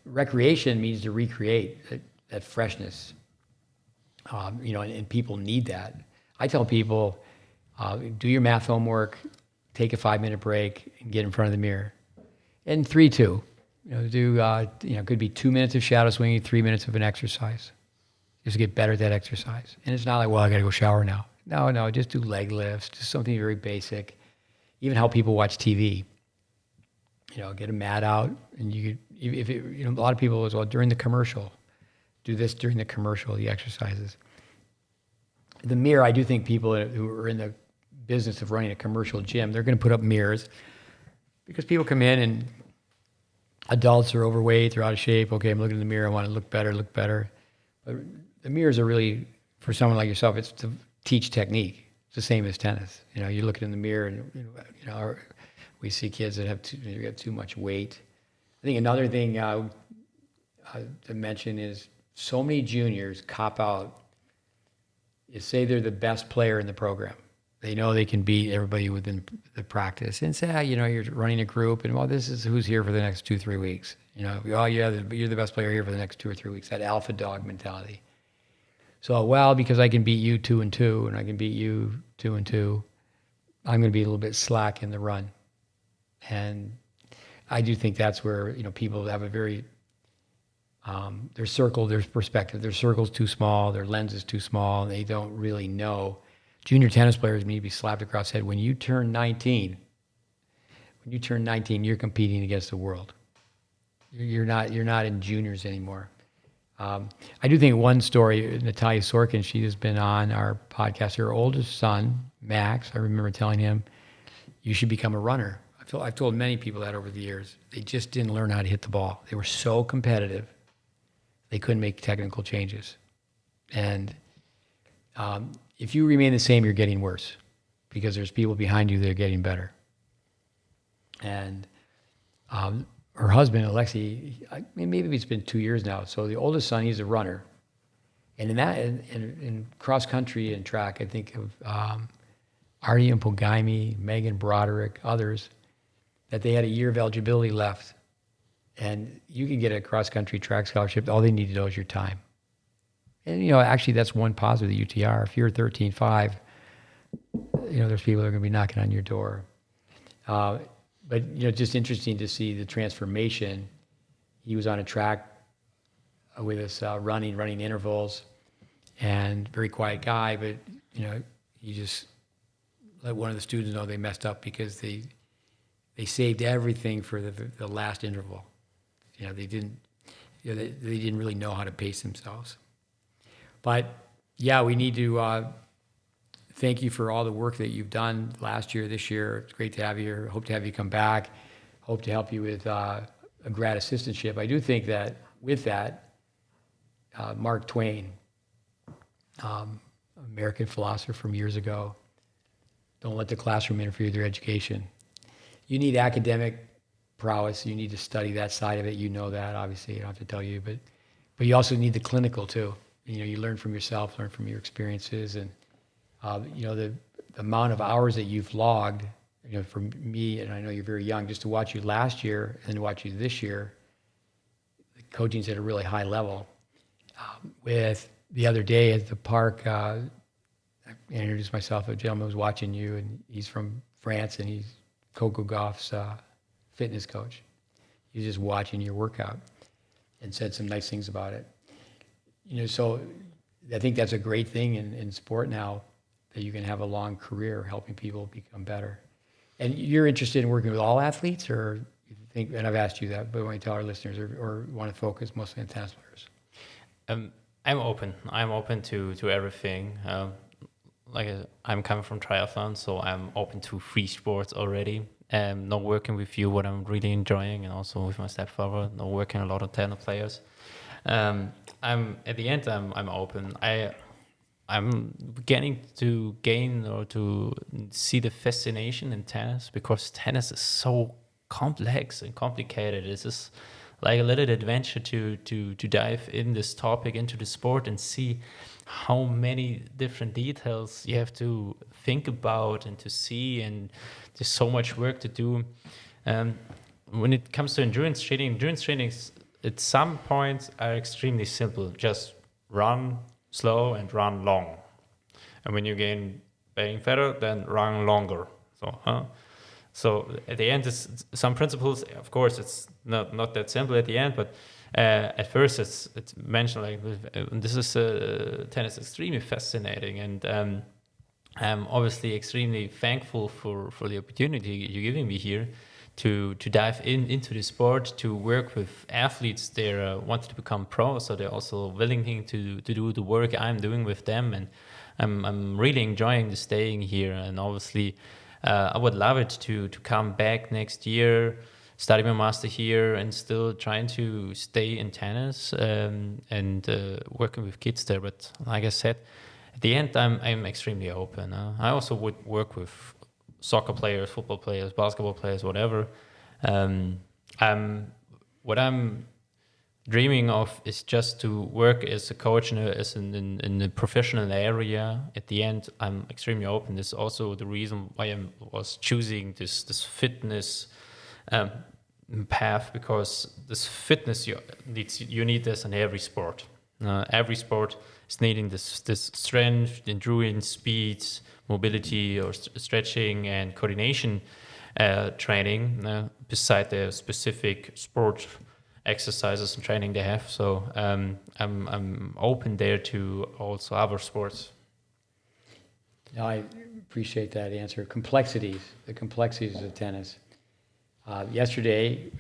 Recreation means to recreate that freshness. And people need that. I tell people, do your math homework, take a 5-minute break, and get in front of the mirror. And 3-2. You know, could be 2 minutes of shadow swinging, 3 minutes of an exercise. Just to get better at that exercise. And it's not like, well, I got to go shower now. No, just do leg lifts, just something very basic. Even how people watch TV. You know, get a mat out, and a lot of people as well during the commercial, do this during the commercial, the exercises. The mirror, I do think people who are in the business of running a commercial gym, they're going to put up mirrors because people come in and adults are overweight, they're out of shape. Okay, I'm looking in the mirror, I want to look better. But the mirrors are really, for someone like yourself, it's to teach technique. It's the same as tennis. You know, you're looking in the mirror and, we see kids that have too much weight. I think another thing to mention is so many juniors cop out. You say they're the best player in the program. They know they can beat everybody within the practice. And say, you're running a group, and well, this is who's here for the next 2-3 weeks. You're the best player here for the next 2 or 3 weeks. That alpha dog mentality. So, well, because I can beat you 2-2, and I can beat you 2-2, I'm going to be a little bit slack in the run. And I do think that's where, people have a very, their perspective, their circle's too small, their lens is too small, and they don't really know. Junior tennis players need to be slapped across the head. When you turn 19, you're competing against the world. You're not in juniors anymore. I do think one story, Natalia Sorkin, she has been on our podcast. Her oldest son, Max, I remember telling him, you should become a runner. I've told many people that over the years. They just didn't learn how to hit the ball. They were so competitive, they couldn't make technical changes. And if you remain the same, you're getting worse because there's people behind you that are getting better. And her husband, Alexei, maybe it's been 2 years now. So the oldest son, he's a runner. And in cross country and track, I think of Artyom Pogaimi, Megan Broderick, others, that they had a year of eligibility left. And you can get a cross country track scholarship. All they need to know is your time. And, actually that's one positive of the UTR. If you're 13.5, there's people that are going to be knocking on your door. But, just interesting to see the transformation. He was on a track with us running intervals, and very quiet guy, but, he just let one of the students know they messed up because they saved everything for the last interval. They didn't really know how to pace themselves. But yeah, we need to thank you for all the work that you've done last year, this year. It's great to have you here. Hope to have you come back. Hope to help you with a grad assistantship. I do think that with that, Mark Twain, American philosopher from years ago, don't let the classroom interfere with your education. You need academic prowess. You need to study that side of it. You know that, obviously. I don't have to tell you. But you also need the clinical, too. You learn from yourself, learn from your experiences. And, the amount of hours that you've logged, for me, and I know you're very young, just to watch you last year and to watch you this year, the coaching's at a really high level. With the other day at the park, I introduced myself. A gentleman was watching you, and he's from France, and he's Coco Gauff's fitness coach. He was just watching your workout and said some nice things about it. So I think that's a great thing in sport now, that you can have a long career helping people become better. And you're interested in working with all athletes, or you think, and I've asked you that, but when you tell our listeners, or want to focus mostly on tennis players? I'm open. I'm open to everything. I'm coming from triathlon, so I'm open to free sports already. Not working with you, what I'm really enjoying, and also with my stepfather, not working a lot of tennis players. I'm at the end. I'm open. I'm beginning to gain or to see the fascination in tennis, because tennis is so complex and complicated. It's just like a little adventure to dive in this topic, into the sport, and see how many different details you have to think about and to see, and there's so much work to do. When it comes to endurance trainings at some points are extremely simple. Just run slow and run long. And when you gain getting fatter, then run longer. So So at the end, it's some principles. Of course, it's not that simple at the end, but at first it's mentioned like this is tennis extremely fascinating, and I'm obviously extremely thankful for the opportunity you're giving me here to dive into the sport, to work with athletes that wanted to become pro, so they're also willing to do the work I'm doing with them, and I'm really enjoying the staying here. And obviously I would love it to come back next year, study my master here, and still trying to stay in tennis, and working with kids there. But like I said, at the end, I'm extremely open. I also would work with soccer players, football players, basketball players, whatever. What I'm dreaming of is just to work as a coach in a professional area. At the end, I'm extremely open. This is also the reason why I was choosing this fitness path, because this fitness you need this in every sport. Every sport is needing this strength, endurance, speed, mobility, or stretching and coordination training, beside the specific sport exercises and training they have. So I'm open there to also other sports. No, I appreciate that answer. The complexities of tennis. Yesterday,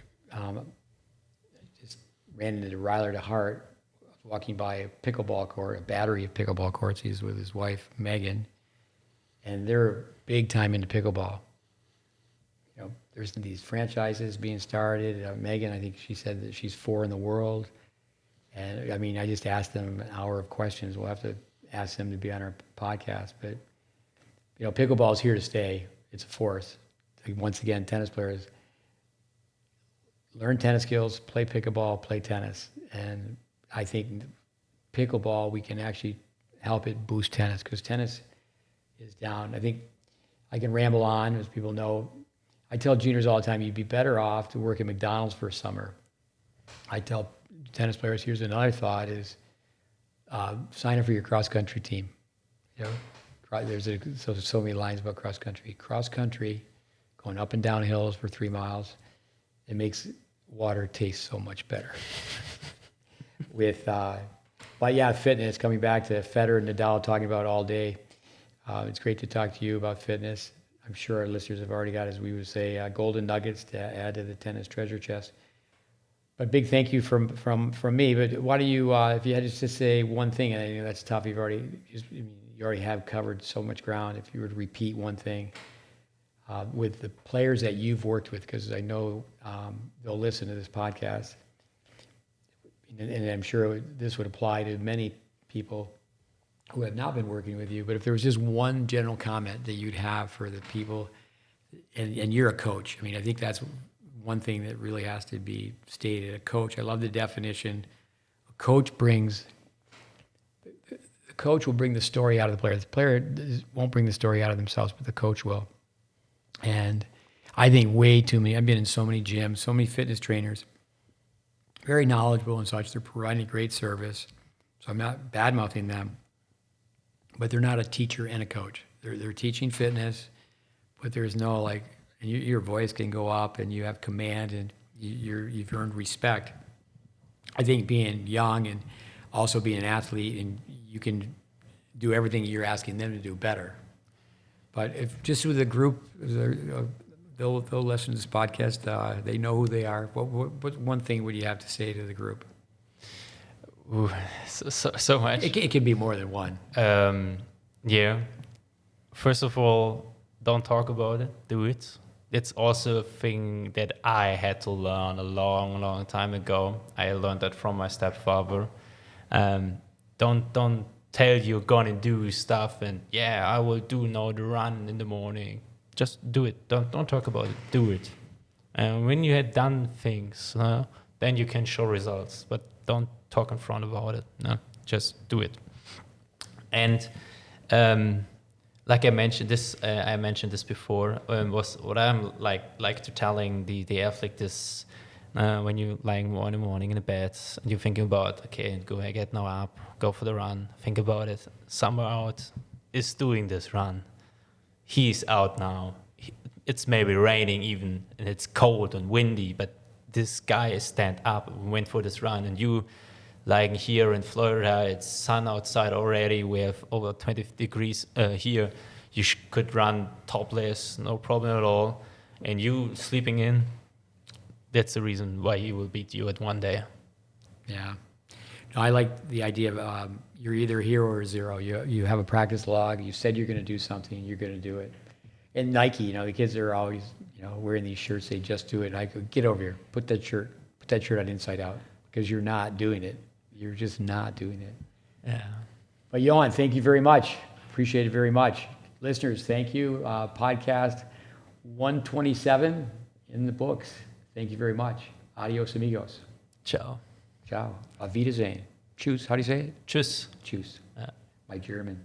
just ran into Ryler de Hart, walking by a pickleball court, a battery of pickleball courts. He's with his wife, Megan, and they're big time into pickleball. You know, there's these franchises being started. Megan, I think she said that she's 4 in the world. And I mean, I just asked them an hour of questions. We'll have to ask them to be on our podcast. But, you know, pickleball is here to stay. It's a force. Like, once again, tennis players, learn tennis skills, play pickleball, play tennis. And I think pickleball, we can actually help it boost tennis, because tennis is down. I think I can ramble on, as people know. I tell juniors all the time, you'd be better off to work at McDonald's for a summer. I tell tennis players, here's another thought, is sign up for your cross-country team. You know, there's so many lines about cross-country. Cross-country, going up and down hills for 3 miles, it makes water taste so much better. But yeah, fitness, coming back to Federer and Nadal talking about all day. It's great to talk to you about fitness. I'm sure our listeners have already got, as we would say, golden nuggets to add to the tennis treasure chest. But big thank you from me. But why do you, if you had to just say one thing, and I know that's tough, you already have covered so much ground. If you were to repeat one thing with the players that you've worked with, because I know they'll listen to this podcast, and I'm sure this would apply to many people who have not been working with you, but if there was just one general comment that you'd have for the people, and you're a coach, I mean, I think that's one thing that really has to be stated. A coach, I love the definition. A coach will bring the story out of the player. The player won't bring the story out of themselves, but the coach will. And I think way too many, I've been in so many gyms, so many fitness trainers, very knowledgeable and such. They're providing great service. So I'm not bad-mouthing them, but they're not a teacher and a coach. They're teaching fitness, but there's no like, and your voice can go up and you have command and you've earned respect. I think being young and also being an athlete, and you can do everything you're asking them to do better. But if just with a group, they'll listen to this podcast. They know who they are. What one thing would you have to say to the group? Ooh, so much. It can be more than one. Yeah. First of all, don't talk about it. Do it. It's also a thing that I had to learn a long, long time ago. I learned that from my stepfather. Don't tell you're gonna do stuff and I will do now the run in the morning. Just do it. Don't talk about it. Do it. And when you had done things, then you can show results. But don't talk in front about it. No, just do it. And like I mentioned this before. Was what I'm like to telling the athlete this. When you're lying in the morning in the bed and you're thinking about, okay, I get now up, go for the run. Think about it. Someone out is doing this run. He's out now. it's maybe raining even, and it's cold and windy, but this guy is stand up and went for this run, and you, like here in Florida, it's sun outside already. We have over 20 degrees here. You could run topless, no problem at all. And you sleeping in, that's the reason why he will beat you at one day. Yeah. No, I like the idea of you're either a hero or a zero. You have a practice log. You said you're going to do something. You're going to do it. And Nike, the kids are always, wearing these shirts. They just do it. And I go, get over here. Put that shirt on inside out, because you're not doing it. You're just not doing it. Yeah. But Johann, thank you very much. Appreciate it very much. Listeners, thank you. Podcast 127 in the books. Thank you very much. Adios, amigos. Ciao. Ciao. Auf Wiedersehen. Tschüss. How do you say it? Tschüss. Tschüss. My German.